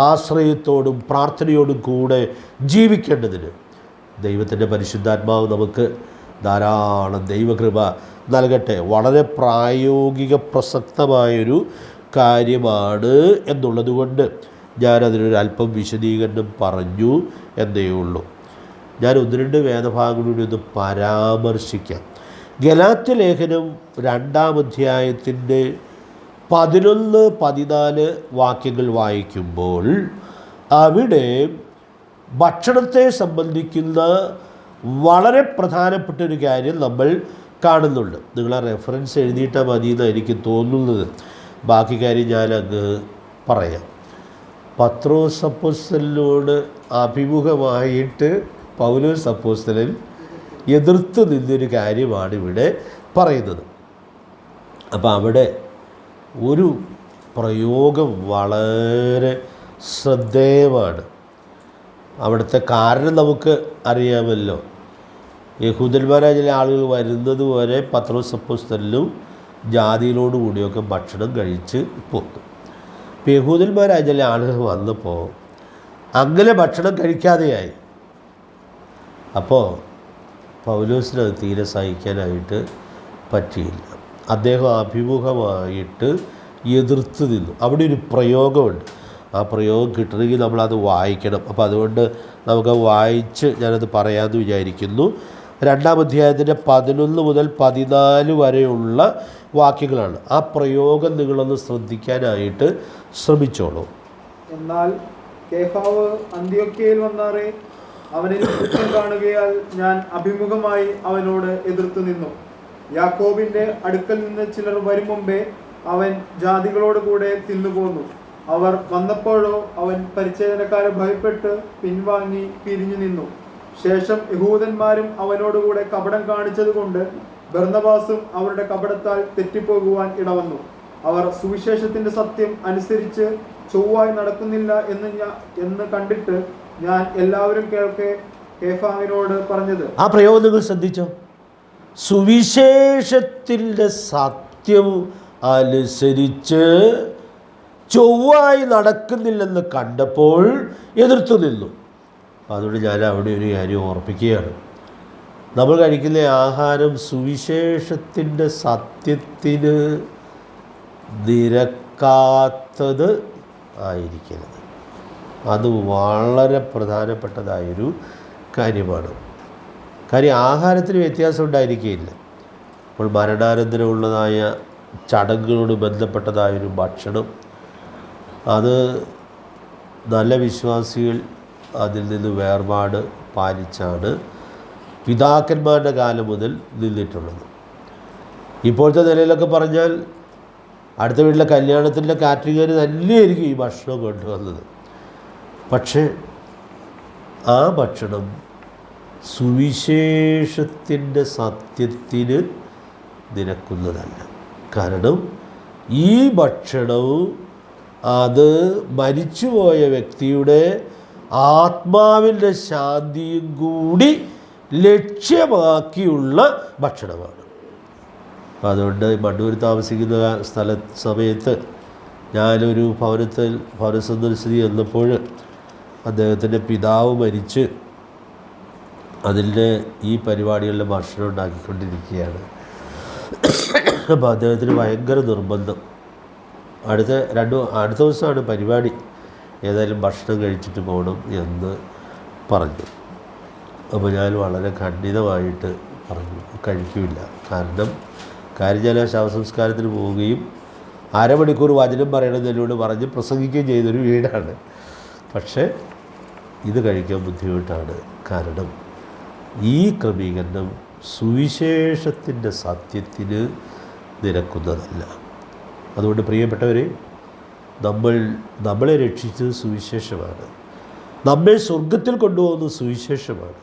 ആശ്രയത്തോടും പ്രാർത്ഥനയോടും കൂടെ ജീവിക്കേണ്ടതിന് ദൈവത്തിൻ്റെ പരിശുദ്ധാത്മാവ് നമുക്ക് ധാരാളം ദൈവകൃപ നൽകട്ടെ. വളരെ പ്രായോഗിക പ്രസക്തമായൊരു കാര്യമാണ് എന്നുള്ളത് കൊണ്ട് ഞാനതിനൊരല്പം വിശദീകരണം പറഞ്ഞു എന്നേ ഉള്ളൂ. ഞാൻ 1-2 വേദഭാഗങ്ങളിലൂടെ ഒന്ന് പരാമർശിക്കാം. ഗലാത്യ ലേഖനം 2-ാം അധ്യായത്തിൻ്റെ 11-14 വാക്യങ്ങൾ വായിക്കുമ്പോൾ അവിടെ ഭക്ഷണത്തെ സംബന്ധിക്കുന്ന വളരെ പ്രധാനപ്പെട്ട ഒരു കാര്യം നമ്മൾ കാണുന്നുണ്ട്. നിങ്ങൾ ആ റെഫറൻസ് എഴുതിയിട്ടാൽ മതി എന്നാണ് എനിക്ക് തോന്നുന്നത്. ബാക്കി കാര്യം ഞാനങ്ങ് പറയാം. പത്രോസ് അപ്പോസ്തലനോട് അഭിമുഖമായിട്ട് പൗലോസ് അപ്പോസ്തലൻ എതിർത്ത് നിന്നൊരു കാര്യമാണ് ഇവിടെ പറയുന്നത്. അപ്പോൾ അവിടെ ഒരു പ്രയോഗം വളരെ ശ്രദ്ധേയമാണ്. അവിടുത്തെ കാരണം നമുക്ക് അറിയാമല്ലോ. യഹൂദന്മാരായ ചില ആളുകൾ വരുന്നത് വരെ പത്രോസ് അപ്പോസ്തലനും ജാതികളോട് കൂടിയൊക്കെ ഭക്ഷണം കഴിച്ച് പോന്നു. ഇപ്പോൾ യഹൂദന്മാരായ ചില ആളുകൾ വന്നപ്പോൾ അങ്ങനെ ഭക്ഷണം കഴിക്കാതെയായി. അപ്പോൾ പൗലോസിനത് തീരെ സഹിക്കാനായിട്ട് പറ്റിയില്ല. അദ്ദേഹം അഭിമുഖമായിട്ട് എതിർത്ത് നിന്നു. അവിടെ ഒരു പ്രയോഗമുണ്ട്. ആ പ്രയോഗം കിട്ടണമെങ്കിൽ നമ്മളത് വായിക്കണം. അപ്പോൾ അതുകൊണ്ട് നമുക്ക് വായിച്ച് ഞാനത് പറയാമെന്ന് വിചാരിക്കുന്നു. 2-ാം അധ്യായത്തിൻ്റെ 11 മുതൽ 14 വരെയുള്ള വാക്യങ്ങളാണ്. ആ പ്രയോഗം നിങ്ങളൊന്ന് ശ്രദ്ധിക്കാനായിട്ട് ശ്രമിച്ചോളൂ. എന്നാൽ കേഫാവ് അന്ത്യോക്യയിൽ വന്നാറേ അവനിൽ കുറ്റം കാണുകയാൽ ഞാൻ അഭിമുഖമായി അവനോട് എതിർത്തു നിന്നു. യാക്കോബിന്റെ അടുക്കൽ നിന്ന് ചിലർ വരും മുമ്പേ അവൻ ജാതികളോട് കൂടെ തിന്നുപോന്നു. അവർ വന്നപ്പോഴോ അവൻ പരിച്ഛേദനക്കാരെ ഭയപ്പെട്ട് പിൻവാങ്ങി പിരിഞ്ഞു നിന്നു. ശേഷം യഹൂദന്മാരും അവനോടുകൂടെ കപടം കാണിച്ചതുകൊണ്ട് ബർന്നബാസും അവരുടെ കപടത്താൽ തെറ്റിപ്പോകുവാൻ ഇടവന്നു. അവർ സുവിശേഷത്തിന്റെ സത്യം അനുസരിച്ച് ചൊവ്വായി നടക്കുന്നില്ല എന്ന് കണ്ടിട്ട് ഞാൻ എല്ലാവരും കേൾക്കെ കേഫാവിനോട് പറഞ്ഞത്. ആ പ്രയോഗം നിങ്ങൾ ശ്രദ്ധിച്ചോ? സുവിശേഷത്തിൻ്റെ സത്യം അനുസരിച്ച് ചൊവ്വായി നടക്കുന്നില്ലെന്ന് കണ്ടപ്പോൾ എതിർത്തു നിന്നു. അതുകൊണ്ട് ഞാൻ അവിടെ ഒരു കാര്യം ഓർപ്പിക്കുകയാണ്. നമ്മൾ കഴിക്കുന്ന ആഹാരം സുവിശേഷത്തിൻ്റെ സത്യത്തിന് നിരക്കാത്തത് ആയിരിക്കരുത്. അത് വളരെ പ്രധാനപ്പെട്ടതായൊരു കാര്യമാണ്. കാര്യം ആഹാരത്തിന് വ്യത്യാസം ഉണ്ടായിരിക്കുകയില്ല. അപ്പോൾ മരണാനന്തരമുള്ളതായ ചടങ്ങുകളോട് ബന്ധപ്പെട്ടതായൊരു ഭക്ഷണം, അത് നല്ല വിശ്വാസികൾ അതിൽ നിന്ന് വേർപാട് പാലിച്ചാണ് പിതാക്കന്മാരുടെ കാലം മുതൽ നിന്നിട്ടുള്ളത്. ഇപ്പോഴത്തെ നിലയിലൊക്കെ പറഞ്ഞാൽ അടുത്ത വീട്ടിലെ കല്യാണത്തിൻ്റെ കാറ്ററിംഗുകാർ തന്നെയായിരിക്കും ഈ ഭക്ഷണം കൊണ്ടുവന്നത്. പക്ഷേ ആ ഭക്ഷണം സുവിശേഷത്തിൻ്റെ സത്യത്തിന് നിരക്കുന്നതല്ല. കാരണം ഈ ഭക്ഷണവും അത് മരിച്ചുപോയ വ്യക്തിയുടെ ആത്മാവിൻ്റെ ശാന്തിയും കൂടി ലക്ഷ്യമാക്കിയുള്ള ഭക്ഷണമാണ്. അതുകൊണ്ട് മണ്ണൂർ താമസിക്കുന്ന സമയത്ത് ഞാനൊരു ഭവന സന്ദർശനം ചെന്നപ്പോൾ അദ്ദേഹത്തിൻ്റെ പിതാവ് മരിച്ച് അതിൻ്റെ ഈ പരിപാടികളിലെ ഭക്ഷണം ഉണ്ടാക്കിക്കൊണ്ടിരിക്കുകയാണ്. അപ്പോൾ അദ്ദേഹത്തിന് ഭയങ്കര നിർബന്ധം. അടുത്ത ദിവസമാണ് പരിപാടി, ഏതായാലും ഭക്ഷണം കഴിച്ചിട്ട് പോകണം എന്ന് പറഞ്ഞു. അപ്പോൾ ഞാൻ വളരെ ഖണ്ഡിതമായിട്ട് പറഞ്ഞു കഴിക്കില്ല. കാര്യം ഞാൻ ശവസംസ്കാരത്തിന് പോവുകയും അരമണിക്കൂർ വചനം പറയണമെന്നതിനോട് പറഞ്ഞ് പ്രസംഗിക്കുകയും ചെയ്തൊരു വീടാണ്. പക്ഷേ ഇത് കഴിക്കാൻ ബുദ്ധിമുട്ടാണ്. കാരണം ഈ ക്രമീകരണം സുവിശേഷത്തിൻ്റെ സത്യത്തിന് നിരക്കുന്നതല്ല. അതുകൊണ്ട് പ്രിയപ്പെട്ടവരെ, നമ്മളെ രക്ഷിച്ചത് സുവിശേഷമാണ്. നമ്മെ സ്വർഗത്തിൽ കൊണ്ടുപോകുന്നത് സുവിശേഷമാണ്.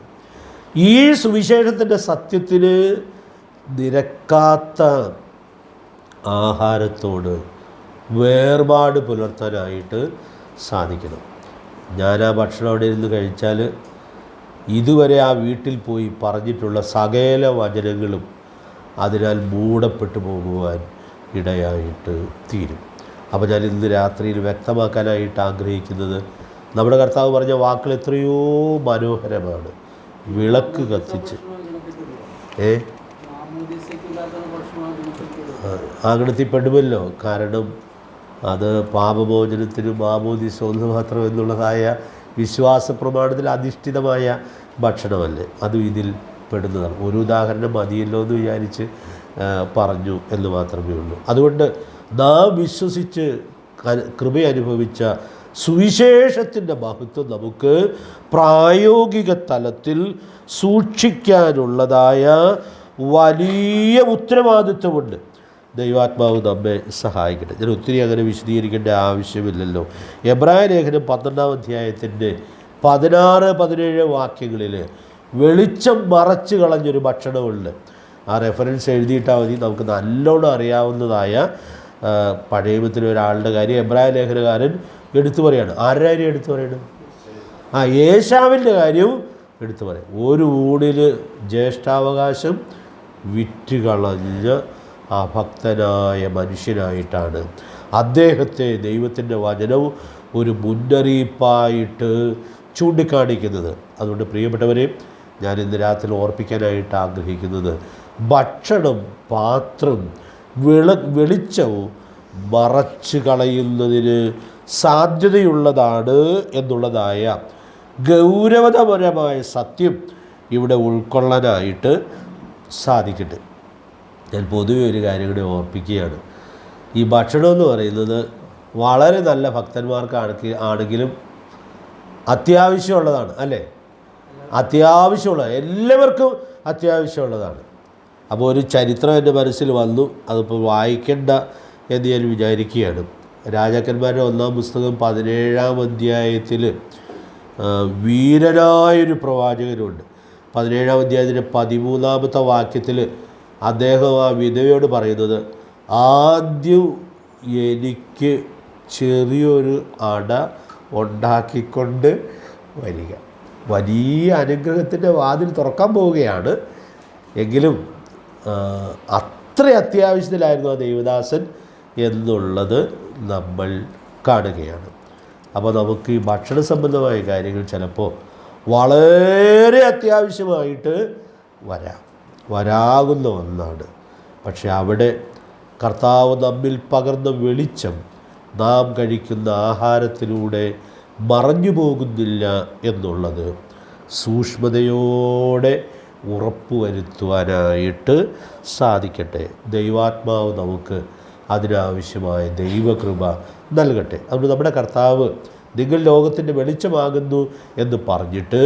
ഈ സുവിശേഷത്തിൻ്റെ സത്യത്തിന് നിരക്കാത്ത ആഹാരത്തോട് വേർപാട് പുലർത്താനായിട്ട് സാധിക്കണം. ഞാൻ ആ ഭക്ഷണം അവിടെ ഇരുന്ന് കഴിച്ചാൽ ഇതുവരെ ആ വീട്ടിൽ പോയി പറഞ്ഞിട്ടുള്ള സകല വചനങ്ങളും അതിനാൽ മൂടപ്പെട്ടു പോകുവാൻ ഇടയായിട്ട് തീരും. അപ്പോൾ ഞാൻ ഇന്ന് രാത്രിയിൽ വ്യക്തമാക്കാനായിട്ട് ആഗ്രഹിക്കുന്നത്, നമ്മുടെ കർത്താവ് പറഞ്ഞ വാക്കുകൾ എത്രയോ മനോഹരമാണ്. വിളക്ക് കത്തിച്ച് ആഗണത്തിൽപ്പെടുമല്ലോ. കാരണം അത് പാപമോചനത്തിനും മാമോദീസ ഒന്ന് മാത്രം എന്നുള്ളതായ വിശ്വാസ പ്രമാണത്തിൽ അധിഷ്ഠിതമായ ഭക്ഷണമല്ലേ, അതും ഇതിൽ പെടുന്നതാണ്. ഒരു ഉദാഹരണം മതിയല്ലോ എന്ന് വിചാരിച്ച് പറഞ്ഞു എന്ന് മാത്രമേ ഉള്ളൂ. അതുകൊണ്ട് നാം വിശ്വസിച്ച് കൃപ അനുഭവിച്ച സുവിശേഷത്തിൻ്റെ മഹത്വം നമുക്ക് പ്രായോഗിക തലത്തിൽ സൂക്ഷിക്കാനുള്ളതായ വലിയ ഉത്തരവാദിത്വമുണ്ട്. ദൈവാത്മാവ് നമ്മെ സഹായിക്കട്ടെ. ഞാൻ ഒത്തിരി അങ്ങനെ വിശദീകരിക്കേണ്ട ആവശ്യമില്ലല്ലോ. എബ്രായ ലേഖനം 12-ാം അധ്യായത്തിൻ്റെ 16-17 വാക്യങ്ങളിൽ വെളിച്ചം മറച്ചു കളഞ്ഞൊരു ഭക്ഷണമുണ്ട്. ആ റെഫറൻസ് എഴുതിയിട്ടാൽ മതി. നമുക്ക് നല്ലോണം അറിയാവുന്നതായ പഴയത്തിൽ ഒരാളുടെ കാര്യം എബ്രായ ലേഖനകാരൻ എടുത്തു പറയാണ്. ആരുടെ കാര്യം എടുത്തു പറയണം? ഏശാവിൻ്റെ കാര്യവും എടുത്തു പറയാം. ഒരു ഊണിൽ ജ്യേഷ്ഠാവകാശം വിറ്റുകളഞ്ഞ ആ ഭക്തനായ മനുഷ്യനായിട്ടാണ് അദ്ദേഹത്തെ ദൈവത്തിൻ്റെ വചനവും ഒരു മുന്നറിയിപ്പായിട്ട് ചൂണ്ടിക്കാണിക്കുന്നത്. അതുകൊണ്ട് പ്രിയപ്പെട്ടവരെ, ഞാൻ ഇന്ന് രാത്രി ഓർപ്പിക്കാനായിട്ട് ആഗ്രഹിക്കുന്നത്, ഭക്ഷണം, പാത്രം, വെളിച്ചവും മറച്ചു കളയുന്നതിന് സാധ്യതയുള്ളതാണ് എന്നുള്ളതായ ഗൗരവതരമായ സത്യം ഇവിടെ ഉൾക്കൊള്ളാനായിട്ട് സാധിക്കട്ടെ. ഞാൻ പൊതുവെ ഒരു കാര്യം കൂടി ഓർപ്പിക്കുകയാണ്. ഈ ഭക്ഷണം എന്ന് പറയുന്നത് വളരെ നല്ല ഭക്തന്മാർക്കാണെങ്കിലും അത്യാവശ്യമുള്ളതാണ്, അല്ലേ? അത്യാവശ്യമുള്ള എല്ലാവർക്കും അത്യാവശ്യമുള്ളതാണ്. അപ്പോൾ ഒരു ചരിത്രം എൻ്റെ മനസ്സിൽ വന്നു, അതിപ്പോൾ വായിക്കേണ്ട എന്ന് ഞാൻ വിചാരിക്കുകയാണ്. രാജാക്കന്മാരുടെ 1-ാം പുസ്തകം 17-ാം അധ്യായത്തിൽ വീരനായൊരു പ്രവാചകനുണ്ട്. 17-ാം അധ്യായത്തിൻ്റെ 13-ാമത്തെ വാക്യത്തിൽ അദ്ദേഹം ആ വിധവയോട് പറയുന്നത്, ആദ്യം എനിക്ക് ചെറിയൊരു അട ഉണ്ടാക്കിക്കൊണ്ട് വരിക. വലിയ അനുഗ്രഹത്തിൻ്റെ വാതിൽ തുറക്കാൻ പോവുകയാണ്. എങ്കിലും അത്ര അത്യാവശ്യത്തിലായിരുന്നു ആ ദേവദാസൻ എന്നുള്ളത് നമ്മൾ കാണുകയാണ്. അപ്പോൾ നമുക്ക് ഈ ഭക്ഷണ സംബന്ധമായ കാര്യങ്ങൾ ചിലപ്പോൾ വളരെ അത്യാവശ്യമായിട്ട് വരാകുന്ന ഒന്നാണ്. പക്ഷെ അവിടെ കർത്താവ് നമ്മിൽ പകർന്ന വെളിച്ചം നാം കഴിക്കുന്ന ആഹാരത്തിലൂടെ മറഞ്ഞു പോകുന്നില്ല എന്നുള്ളത് സൂക്ഷ്മതയോടെ ഉറപ്പുവരുത്തുവാനായിട്ട് സാധിക്കട്ടെ. ദൈവാത്മാവ് നമുക്ക് അതിനാവശ്യമായ ദൈവകൃപ നൽകട്ടെ. അതുകൊണ്ട് നമ്മുടെ കർത്താവ് നിങ്ങൾ ലോകത്തിൻ്റെ വെളിച്ചമാകുന്നു എന്ന് പറഞ്ഞിട്ട്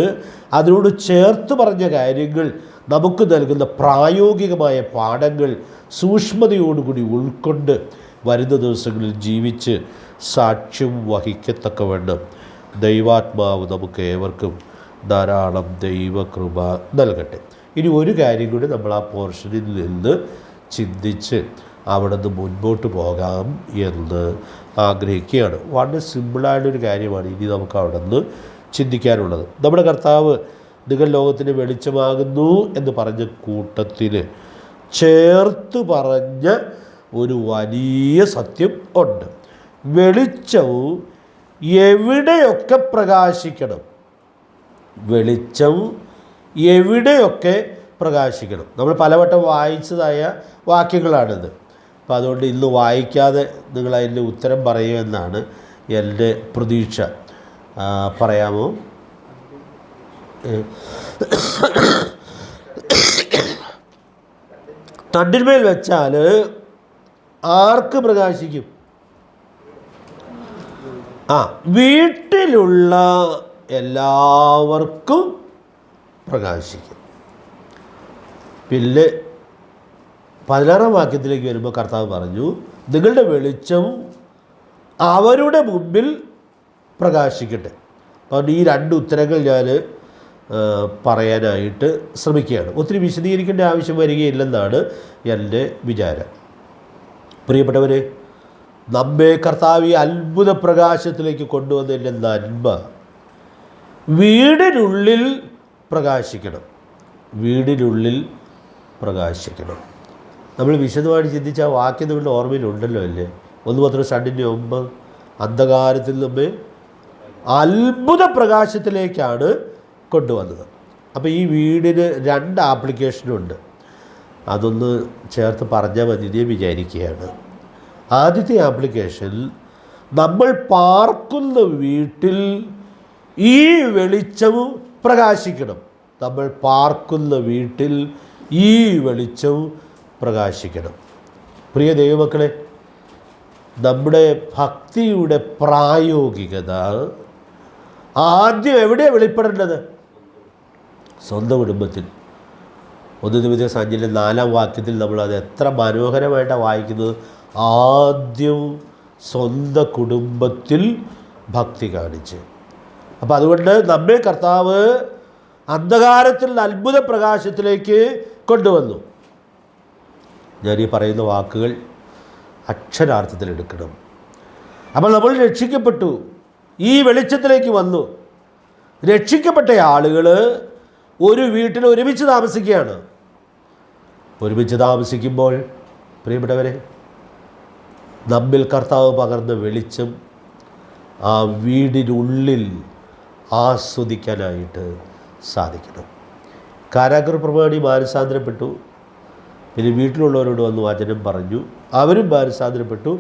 അതിനോട് ചേർത്ത് പറഞ്ഞ കാര്യങ്ങൾ, നമുക്ക് നൽകുന്ന പ്രായോഗികമായ പാഠങ്ങൾ സൂക്ഷ്മതയോടുകൂടി ഉൾക്കൊണ്ട് വരുന്ന ദിവസങ്ങളിൽ ജീവിച്ച് സാക്ഷ്യം വഹിക്കത്തക്കവണ്ണം ദൈവാത്മാവ് നമുക്ക് ഏവർക്കും ധാരാളം ദൈവകൃപ നൽകട്ടെ. ഇനി ഒരു കാര്യം കൂടി നമ്മൾ ആ പോർഷനിൽ നിന്ന് ചിന്തിച്ച് അവിടെ നിന്ന് മുൻപോട്ട് പോകാം എന്ന് ആഗ്രഹിക്കുകയാണ്. വളരെ സിമ്പിളായിട്ടൊരു കാര്യമാണ് ഇനി നമുക്ക് അവിടെ നിന്ന് ചിന്തിക്കാനുള്ളത്. നമ്മുടെ കർത്താവ് നിങ്ങൾ ലോകത്തിന് വെളിച്ചമാകുന്നു എന്ന് പറഞ്ഞ കൂട്ടത്തിൽ ചേർത്ത് പറഞ്ഞ ഒരു വലിയ സത്യം ഉണ്ട്. വെളിച്ചവും എവിടെയൊക്കെ പ്രകാശിക്കണം, വെളിച്ചം എവിടെയൊക്കെ പ്രകാശിക്കണം. നമ്മൾ പലവട്ടം വായിച്ചതായ വാക്യങ്ങളാണിത്. അപ്പോൾ അതുകൊണ്ട് ഇന്ന് വായിക്കാതെ നിങ്ങൾ അതിൻ്റെ ഉത്തരം പറയുമെന്നാണ് എൻ്റെ പ്രതീക്ഷ. പറയാമോ? തണ്ടിന്മേൽ വെച്ചാൽ ആർക്ക് പ്രകാശിക്കും? വീട്ടിലുള്ള എല്ലാവർക്കും പ്രകാശിക്കും. പിന്നെ 16-ാം വാക്യത്തിലേക്ക് വരുമ്പോൾ കർത്താവ് പറഞ്ഞു, നിങ്ങളുടെ വെളിച്ചം അവരുടെ മുമ്പിൽ പ്രകാശിക്കട്ടെ. അതുകൊണ്ട് ഈ 2 ഉത്തരങ്ങൾ ഞാൻ പറയാനായിട്ട് ശ്രമിക്കുകയാണ്. ഒത്തിരി വിശദീകരിക്കേണ്ട ആവശ്യം വരികയില്ലെന്നാണ് എൻ്റെ വിചാരം. പ്രിയപ്പെട്ടവരെ, നമ്മെ കർത്താവ് ഈ അത്ഭുത പ്രകാശത്തിലേക്ക് കൊണ്ടുവന്നതിൻ്റെ നന്മ വീടിനുള്ളിൽ പ്രകാശിക്കണം. വീടിനുള്ളിൽ പ്രകാശിക്കണം. നമ്മൾ വിശദമായിട്ട് ചിന്തിച്ച ആ വാക്യം നമ്മുടെ ഓർമ്മയിലുണ്ടല്ലോ അല്ലേ? 1 പത്രോസ് 2:9 അന്ധകാരത്തിൽ നമ്മെ അത്ഭുത പ്രകാശത്തിലേക്കാണ് കൊണ്ടുവന്നത്. അപ്പോൾ ഈ വീടിന് 2 ആപ്ലിക്കേഷനുണ്ട്. അതൊന്ന് ചേർത്ത് പറഞ്ഞാൽ മതി എന്ന് വിചാരിക്കുകയാണ്. ആദ്യത്തെ ആപ്ലിക്കേഷൻ, നമ്മൾ പാർക്കുന്ന വീട്ടിൽ ഈ വെളിച്ചവും പ്രകാശിക്കണം. നമ്മൾ പാർക്കുന്ന വീട്ടിൽ ഈ വെളിച്ചവും പ്രകാശിക്കണം. പ്രിയ ദൈവമക്കളെ, നമ്മുടെ ഭക്തിയുടെ പ്രായോഗികത ആദ്യം എവിടെയാണ് വെളിപ്പെടേണ്ടത്? സ്വന്തം കുടുംബത്തിൽ. 1 തിമോഥെയോസ് 5:4 വാക്യത്തിൽ നമ്മളത് എത്ര മനോഹരമായിട്ടാണ് വായിക്കുന്നത്. ആദ്യം സ്വന്തം കുടുംബത്തിൽ ഭക്തി കാണിച്ച്. അപ്പോൾ അതുകൊണ്ട് നമ്മെ കർത്താവ് അന്ധകാരത്തിൽ അത്ഭുത പ്രകാശത്തിലേക്ക് കൊണ്ടുവന്നു. ഞാൻ ഈ പറയുന്ന വാക്കുകൾ അക്ഷരാർത്ഥത്തിൽ എടുക്കണം. അപ്പോൾ നമ്മൾ രക്ഷിക്കപ്പെട്ടു, ഈ വെളിച്ചത്തിലേക്ക് വന്നു. രക്ഷിക്കപ്പെട്ട ആളുകൾ ഒരു വീട്ടിൽ ഒരുമിച്ച് താമസിക്കുകയാണ്. ഒരുമിച്ച് താമസിക്കുമ്പോൾ പ്രിയപ്പെട്ടവരെ, നമ്മിൽ കർത്താവ് പകർന്ന വെളിച്ചം ആ വീടിനുള്ളിൽ ആസ്വദിക്കാനായിട്ട് സാധിക്കണം. കാരാഗൃഹ പ്രമാണി മാനസാന്തരപ്പെട്ടു. പിന്നെ വീട്ടിലുള്ളവരോട് വന്ന് വചനം പറഞ്ഞു, അവരും മാനസാന്തരപ്പെട്ടു,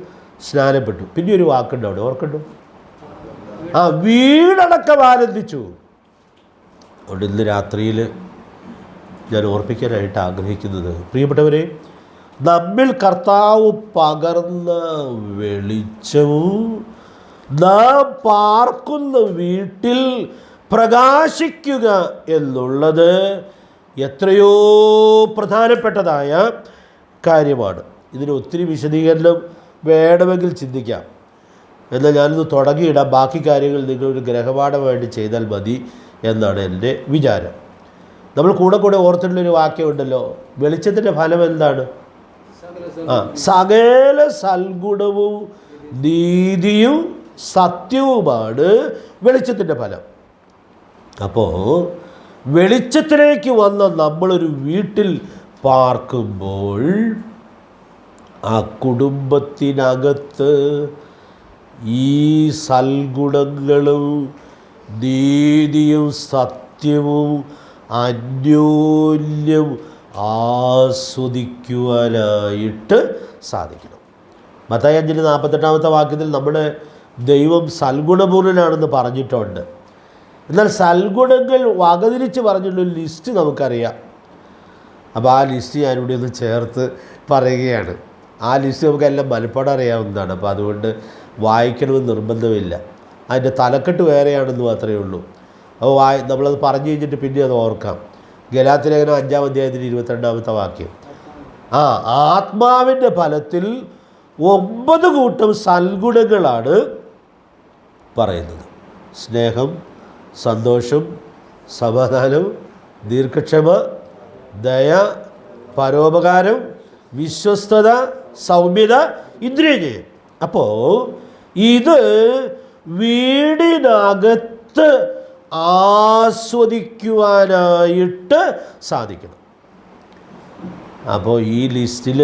സ്നാനപ്പെട്ടു. പിന്നെ ഒരു വാക്കുണ്ട് അവിടെ, ഓർക്കണ്ടു? വീടടക്കം ആനന്ദിച്ചു. അതുകൊണ്ട് ഇന്ന് രാത്രിയിൽ ഞാൻ ഓർപ്പിക്കാനായിട്ട് ആഗ്രഹിക്കുന്നത്, പ്രിയപ്പെട്ടവരെ, നമ്മിൽ കർത്താവ് പകർന്ന വെളിച്ചവും നാം പാർക്കുന്ന വീട്ടിൽ പ്രകാശിക്കുക എന്നുള്ളത് എത്രയോ പ്രധാനപ്പെട്ടതായ കാര്യമാണ്. ഇതിന് ഒത്തിരി വിശദീകരണം വേണമെങ്കിൽ ചിന്തിക്കാം. എന്നാൽ ഞാനിത് തുടങ്ങിയിടാം. ബാക്കി കാര്യങ്ങൾ നിങ്ങളൊരു ഗ്രഹപാഠമായിട്ട് ചെയ്താൽ മതി എന്നാണ് എൻ്റെ വിചാരം. നമ്മൾ കൂടെ കൂടെ ഓർത്തിട്ടുള്ളൊരു വാക്യമുണ്ടല്ലോ, വെളിച്ചത്തിൻ്റെ ഫലം എന്താണ്? സകല സൽഗുണവും നീതിയും സത്യവുമാണ് വെളിച്ചത്തിൻ്റെ ഫലം. അപ്പോൾ വെളിച്ചത്തിലേക്ക് വന്ന നമ്മളൊരു വീട്ടിൽ പാർക്കുമ്പോൾ ആ കുടുംബത്തിനകത്ത് ഈ സൽഗുണങ്ങളും നീതിയും സത്യവും അന്യോന്യം ആസ്വദിക്കുവാനായിട്ട് സാധിക്കണം. മത്തായി 5:48 വാക്യത്തിൽ നമ്മുടെ ദൈവം സൽഗുണപൂർണ്ണനാണെന്ന് പറഞ്ഞിട്ടുണ്ട്. എന്നാൽ സൽഗുണങ്ങൾ വകതിരിച്ച് പറഞ്ഞുള്ളൊരു ലിസ്റ്റ് നമുക്കറിയാം. അപ്പോൾ ആ ലിസ്റ്റ് ഞാനിവിടെ ഒന്ന് ചേർത്ത് പറയുകയാണ്. ആ ലിസ്റ്റ് നമുക്കെല്ലാം മനപ്പാടം അറിയാവുന്നതാണ്. അപ്പോൾ അതുകൊണ്ട് വായിക്കണമെന്ന് നിർബന്ധമില്ല. അതിൻ്റെ തലക്കെട്ട് വേറെയാണെന്ന് മാത്രമേ ഉള്ളൂ. അപ്പോൾ നമ്മളത് പറഞ്ഞു കഴിഞ്ഞിട്ട് പിന്നെ അത് ഓർക്കാം. ഗലാത്യലേഖനം 5-ാം അധ്യായത്തിന് 22-ാമത്തെ വാക്യം. ആത്മാവിൻ്റെ ഫലത്തിൽ 9 കൂട്ടം സൽഗുണങ്ങളാണ് പറയുന്നത്. സ്നേഹം, സന്തോഷം, സമാധാനം, ദീർഘക്ഷമ, ദയ, പരോപകാരം, വിശ്വസ്തത, സൗമ്യത, ഇന്ദ്രിയജയം. അപ്പോൾ ഇത് വീടിനകത്ത് ആസ്വദിക്കുവാനായിട്ട് സാധിക്കണം. അപ്പോൾ ഈ ലിസ്റ്റിൽ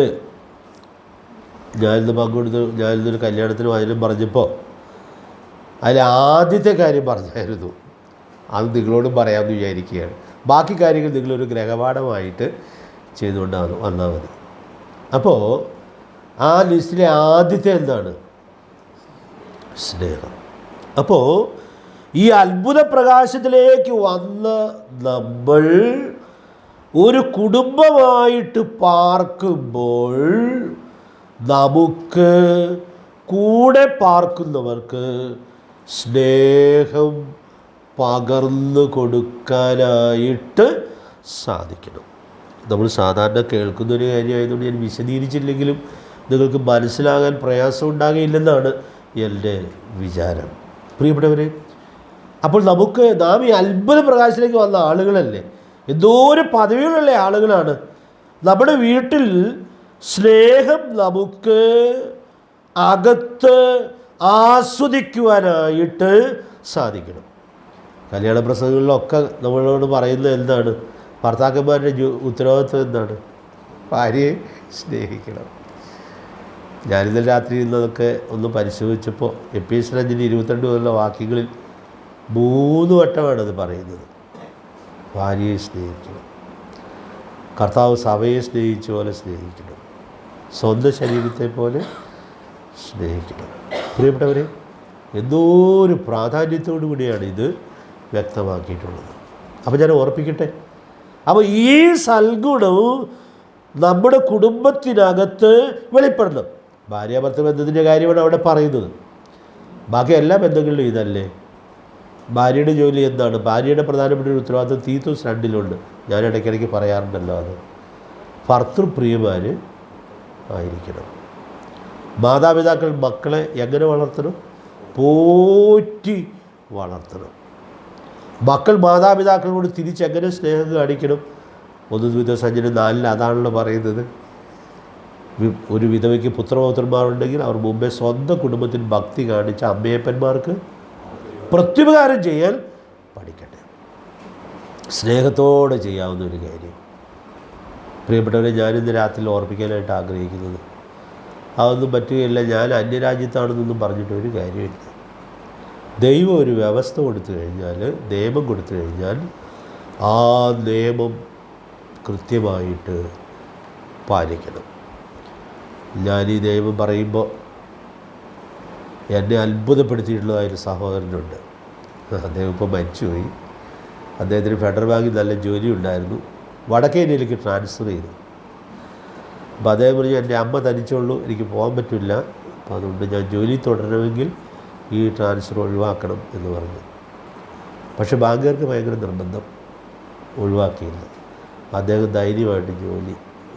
ഞാനിന്നൊരു കല്യാണത്തിന് വചനം പറഞ്ഞപ്പോൾ അതിൽ ആദ്യത്തെ കാര്യം പറഞ്ഞായിരുന്നു. അത് നിങ്ങളോടും പറയാമെന്ന് വിചാരിക്കുകയാണ്. ബാക്കി കാര്യങ്ങൾ നിങ്ങളൊരു ഗ്രഹപാഠമായിട്ട് ചെയ്തുകൊണ്ട് വന്നാൽ മതി. അപ്പോൾ ആ ലിസ്റ്റിലെ ആദ്യത്തെ എന്താണ്? സ്നേഹം. അപ്പോൾ ഈ അത്ഭുത പ്രകാശത്തിലേക്ക് വന്ന നമ്മൾ ഒരു കുടുംബമായിട്ട് പാർക്കുമ്പോൾ നമുക്ക് കൂടെ പാർക്കുന്നവർക്ക് സ്നേഹം പകർന്നു കൊടുക്കാനായിട്ട് സാധിക്കണം. നമ്മൾ സാധാരണ കേൾക്കുന്നൊരു കാര്യമായതുകൊണ്ട് ഞാൻ വിശദീകരിച്ചില്ലെങ്കിലും നിങ്ങൾക്ക് മനസ്സിലാകാൻ പ്രയാസം ഉണ്ടാകില്ലെന്നാണ് എൻ്റെ വിചാരം. പ്രിയപ്പെട്ടവരെ, അപ്പോൾ നാം ഈ അത്ഭുത പ്രകാശത്തിലേക്ക് വന്ന ആളുകളല്ലേ, എന്തോരം പദവികളുള്ള ആളുകളാണ്. നമ്മുടെ വീട്ടിൽ സ്നേഹം നമുക്ക് അകത്ത് ആസ്വദിക്കുവാനായിട്ട് സാധിക്കണം. കല്യാണ പ്രസംഗങ്ങളിലൊക്കെ നമ്മളോട് പറയുന്നത് എന്താണ്? ഭർത്താക്കന്മാരുടെ ഉത്തരവാദിത്വം എന്താണ്? ഭാര്യയെ സ്നേഹിക്കണം. ഞാനിന്നലെ രാത്രി ഇന്നതൊക്കെ ഒന്ന് പരിശോധിച്ചപ്പോൾ എഫേസ്യർ 5:22 മുതലുള്ള വാക്യങ്ങളിൽ 3 വട്ടമാണ് അത് പറയുന്നത്. ഭാര്യയെ സ്നേഹിക്കണം, കർത്താവ് സഭയെ സ്നേഹിച്ച പോലെ സ്നേഹിക്കണം, സ്വന്തം ശരീരത്തെ പോലെ സ്നേഹിക്കണം. പ്രിയപ്പെട്ടവരെ, എന്തോ ഒരു പ്രാധാന്യത്തോടു കൂടിയാണ് ഇത് വ്യക്തമാക്കിയിട്ടുള്ളത്. അപ്പോൾ ഞാൻ ഓർപ്പിക്കട്ടെ, അപ്പോൾ ഈ സൽഗുണവും നമ്മുടെ കുടുംബത്തിനകത്ത് വെളിപ്പെടണം. ഭാര്യാഭർത്തൃ ബന്ധത്തിൻ്റെ കാര്യമാണ് അവിടെ പറയുന്നത്. ബാക്കി എല്ലാ ബന്ധങ്ങളിലും ഇതല്ലേ. ഭാര്യയുടെ ജോലി എന്താണ്? ഭാര്യയുടെ പ്രധാനപ്പെട്ട ഒരു ഉത്തരവാദിത്വം തീത്തോസ് 2-ലുണ്ട്. ഞാൻ ഇടയ്ക്കിടയ്ക്ക് പറയാറുണ്ടല്ലോ, അത് ഭർത്തൃപ്രിയമാർ ആയിരിക്കണം. മാതാപിതാക്കൾ മക്കളെ എങ്ങനെ വളർത്തണം? പോറ്റി വളർത്തണം. മക്കൾ മാതാപിതാക്കളോട് തിരിച്ചെങ്ങനെ സ്നേഹം കാണിക്കണം? 1 Timotheus 5:4 അതാണല്ലോ പറയുന്നത്. ഒരു വിധവയ്ക്ക് പുത്രപൗത്രന്മാരുണ്ടെങ്കിൽ അവർ മുമ്പേ സ്വന്തം കുടുംബത്തിൽ ഭക്തി കാണിച്ച അമ്മയപ്പന്മാർക്ക് പ്രത്യുപകാരം ചെയ്യാൻ പഠിക്കട്ടെ. സ്നേഹത്തോടെ ചെയ്യാവുന്ന ഒരു കാര്യം. പ്രിയപ്പെട്ടവരെ, ഞാനിന്ന് രാത്രി ഓർപ്പിക്കാനായിട്ട് ആഗ്രഹിക്കുന്നത്, അതൊന്നും പറ്റുകയില്ല, ഞാൻ അന്യരാജ്യത്താണെന്നൊന്നും പറഞ്ഞിട്ടൊരു കാര്യമില്ല. ദൈവം ഒരു വ്യവസ്ഥ കൊടുത്തു കഴിഞ്ഞാൽ, നിയമം കൊടുത്തു കഴിഞ്ഞാൽ ആ നിയമം കൃത്യമായിട്ട് പാലിക്കണം. ഞാനീ നിയമം പറയുമ്പോൾ എന്നെ അത്ഭുതപ്പെടുത്തിയിട്ടുള്ളതായൊരു സഹോദരനുണ്ട്. അദ്ദേഹം ഇപ്പോൾ മരിച്ചുപോയി. അദ്ദേഹത്തിന് ഫെഡറൽ ബാങ്കിൽ നല്ല ജോലി ഉണ്ടായിരുന്നു. വടക്കേ ഇന്ത്യയിലേക്ക് ട്രാൻസ്ഫർ ചെയ്തു. അപ്പോൾ അദ്ദേഹം പറഞ്ഞു, എൻ്റെ അമ്മ തനിച്ചുള്ളൂ, എനിക്ക് പോകാൻ പറ്റില്ല, അപ്പോൾ അതുകൊണ്ട് ഞാൻ ജോലി തുടരണമെങ്കിൽ ഈ ട്രാൻസ്ഫർ ഒഴിവാക്കണം എന്ന് പറഞ്ഞു. പക്ഷേ ബാങ്കുകാർക്ക് ഭയങ്കര നിർബന്ധം, ഒഴിവാക്കിയില്ല. അദ്ദേഹം ധൈര്യമായിട്ട് ജോലി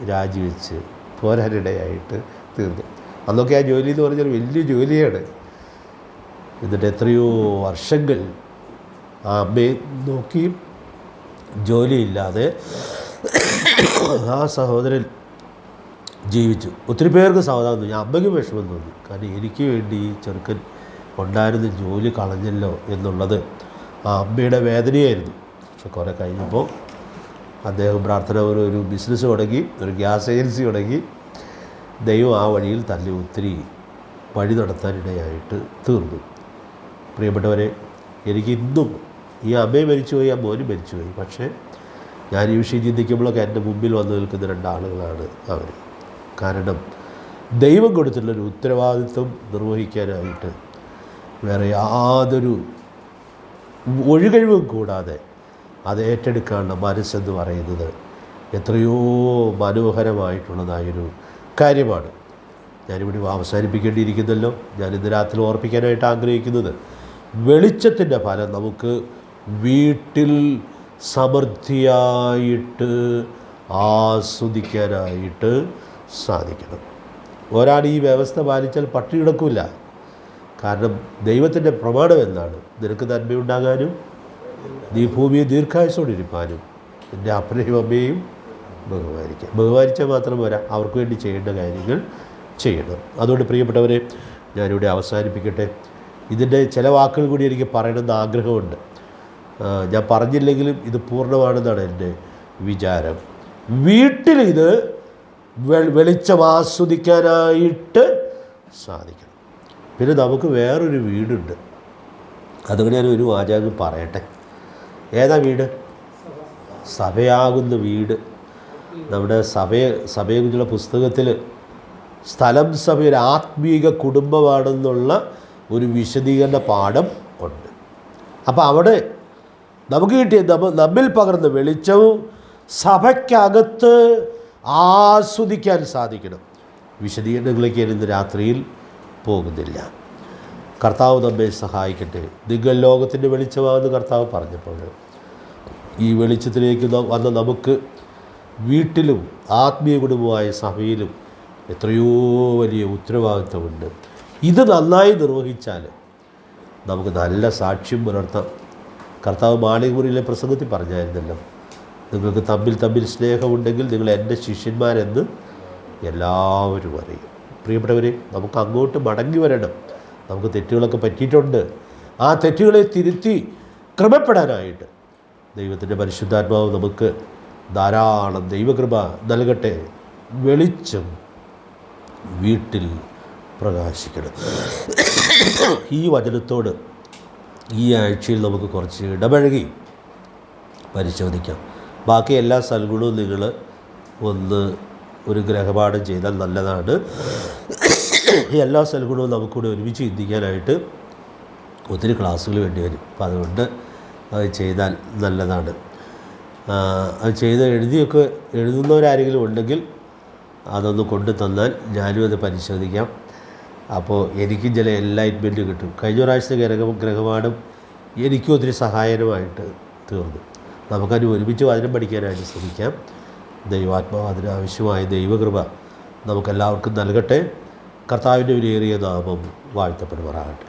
രാജിവെച്ച് പോരാനിടയായിട്ട് തീർന്നു. അന്നൊക്കെ ആ ജോലി എന്ന് പറഞ്ഞാൽ വലിയ ജോലിയാണ്. എന്നിട്ട് എത്രയോ വർഷങ്ങൾ ആ അമ്മയെ നോക്കി ജോലിയില്ലാതെ ആ സഹോദരൻ ജീവിച്ചു. ഒത്തിരി പേർക്ക് സമാധാനം തോന്നി, അമ്മയ്ക്ക് വിഷമം തോന്നി. കാരണം എനിക്ക് വേണ്ടി ഈ ചെറുക്കൻ ഉണ്ടായിരുന്ന ജോലി കളഞ്ഞല്ലോ എന്നുള്ളത് ആ അമ്മയുടെ വേദനയായിരുന്നു. പക്ഷെ കുറേ കഴിഞ്ഞപ്പോൾ അദ്ദേഹം പ്രാർത്ഥന ഒരു ബിസിനസ് തുടങ്ങി, ഒരു ഗ്യാസ് ഏജൻസി തുടങ്ങി. ദൈവം ആ വഴിയിൽ തന്നെ ഒത്തിരി വഴി നടത്താനിടയായിട്ട് തീർന്നു. പ്രിയപ്പെട്ടവരെ, എനിക്കിന്നും ഈ അമ്മയെ മരിച്ചുപോയി, ആ മോനും മരിച്ചുപോയി. പക്ഷേ ഞാൻ ഈ വിഷയം ചിന്തിക്കുമ്പോഴൊക്കെ എൻ്റെ മുമ്പിൽ വന്നു നിൽക്കുന്ന രണ്ടാളുകളാണ് അവർ. കാരണം ദൈവം കൊടുത്തിട്ടുള്ളൊരു ഉത്തരവാദിത്വം നിർവഹിക്കാനായിട്ട് വേറെ യാതൊരു ഒഴുകഴിവും കൂടാതെ അത് ഏറ്റെടുക്കാനുള്ള മനസ്സെന്ന് പറയുന്നത് എത്രയോ മനോഹരമായിട്ടുള്ളതായൊരു കാര്യമാണ്. ഞാനിവിടെ അവസാനിപ്പിക്കേണ്ടിയിരിക്കുന്നല്ലോ. ഞാനിന്ന് രാത്രി ഓർപ്പിക്കാനായിട്ട് ആഗ്രഹിക്കുന്നത്, വെളിച്ചത്തിൻ്റെ ഫലം നമുക്ക് വീട്ടിൽ സമൃദ്ധിയായിട്ട് ആസ്വദിക്കാനായിട്ട് സാധിക്കണം. ഒരാൾ ഈ വ്യവസ്ഥ പാലിച്ചാൽ പട്ടിണി കിടക്കില്ല. കാരണം ദൈവത്തിൻ്റെ പ്രമാണം എന്താണ്? നിനക്ക് നന്മയുണ്ടാകാനും നീ ഭൂമിയെ ദീർഘായുസോടിരിക്കാനും എൻ്റെ അപ്പനെയും അമ്മയെയും ബഹുമാനിക്കുക. ബഹുമാനിച്ചാൽ മാത്രം പോരാ, അവർക്ക് വേണ്ടി ചെയ്യേണ്ട കാര്യങ്ങൾ ചെയ്യണം. അതുകൊണ്ട് പ്രിയപ്പെട്ടവരെ, ഞാനിവിടെ അവസാനിപ്പിക്കട്ടെ. ഇതിൻ്റെ ചില വാക്കുകൾ കൂടി എനിക്ക് പറയണമെന്ന് ആഗ്രഹമുണ്ട്. ഞാൻ പറഞ്ഞില്ലെങ്കിലും ഇത് പൂർണ്ണമാണെന്നാണ് എൻ്റെ വിചാരം. വീട്ടിലിത് വെളിച്ചം ആസ്വദിക്കാനായിട്ട് സാധിക്കണം. പിന്നെ നമുക്ക് വേറൊരു വീടുണ്ട്. അതുകൊണ്ട് ഞാനൊരു വാചകം പറയട്ടെ. ഏതാ വീട്? സഭയാകുന്ന വീട്. നമ്മുടെ സഭയെക്കുറിച്ചുള്ള പുസ്തകത്തിൽ സ്ഥലം സഭ ഒരു ആത്മീക കുടുംബമാണെന്നുള്ള ഒരു വിശദീകരണ പാഠം ഉണ്ട്. അപ്പോൾ അവിടെ നമുക്ക് കിട്ടിയ നമ്മിൽ പകർന്ന വെളിച്ചവും സഭയ്ക്കകത്ത് ആസ്വദിക്കാൻ സാധിക്കണം. വിശദീകരണങ്ങളിലേക്ക് ഇന്ന് രാത്രിയിൽ പോകുന്നില്ല. കർത്താവ് നമ്മെ സഹായിക്കട്ടെ. നിങ്ങൾ ലോകത്തിൻ്റെ വെളിച്ചമാണെന്ന് കർത്താവ് പറഞ്ഞപ്പോൾ ഈ വെളിച്ചത്തിലേക്ക് വന്ന നമുക്ക് വീട്ടിലും ആത്മീയ കുടുംബമായ സഭയിലും എത്രയോ വലിയ ഉത്തരവാദിത്വമുണ്ട്. ഇത് നന്നായി നിർവഹിച്ചാൽ നമുക്ക് നല്ല സാക്ഷ്യം പുലർത്താം. കർത്താവ് മാളികമുറിയിലെ പ്രസംഗത്തിൽ പറഞ്ഞായിരുന്നല്ലോ, നിങ്ങൾക്ക് തമ്മിൽ സ്നേഹമുണ്ടെങ്കിൽ നിങ്ങൾ എൻ്റെ ശിഷ്യന്മാരെന്ന് എല്ലാവരും അറിയും. പ്രിയപ്പെട്ടവരെ, നമുക്ക് അങ്ങോട്ട് മടങ്ങി വരണം. നമുക്ക് തെറ്റുകളൊക്കെ പറ്റിയിട്ടുണ്ട്. ആ തെറ്റുകളെ തിരുത്തി ക്രമപ്പെടാനായിട്ട് ദൈവത്തിൻ്റെ പരിശുദ്ധാത്മാവ് നമുക്ക് ധാരാളം ദൈവകൃപ നൽകട്ടെ. വെളിച്ചം വീട്ടിൽ പ്രകാശിക്കണം. ഈ വചനത്തോട് ഈ ആഴ്ചയിൽ നമുക്ക് കുറച്ച് ഇടപഴകി പരിശോധിക്കാം. ബാക്കി എല്ലാ സൽഗുണവും നിങ്ങൾ ഒരു ഗ്രഹപാഠം ചെയ്താൽ നല്ലതാണ്. എല്ലാ സൽഗുണവും നമുക്കൂടെ ഒരുമിച്ച് ചിന്തിക്കാനായിട്ട് ഒത്തിരി ക്ലാസ്സുകൾ വേണ്ടി വരും. അപ്പം അതുകൊണ്ട് അത് ചെയ്താൽ നല്ലതാണ്. അത് ചെയ്ത് എഴുതുന്നവരാരെങ്കിലും ഉണ്ടെങ്കിൽ അതൊന്ന് കൊണ്ടു തന്നാൽ ഞാനും അത് പരിശോധിക്കാം. അപ്പോൾ എനിക്കും ചില എൻലൈറ്റ്മെൻറ്റ് കിട്ടും. കഴിഞ്ഞ പ്രാവശ്യത്തെ ഗ്രഹപാഠം എനിക്കും ഒത്തിരി സഹായകരമായിട്ട് തീർന്നു. നമുക്കത് ഒരുമിച്ച് വചനം പഠിക്കാനായിട്ട് ശ്രമിക്കാം. ദൈവാത്മാവ് അതിനാവശ്യമായ ദൈവകൃപ നമുക്കെല്ലാവർക്കും നൽകട്ടെ. കർത്താവിൻ്റെ വിലയേറിയ നാമം വാഴ്ത്തപ്പെടുമാറാകട്ടെ.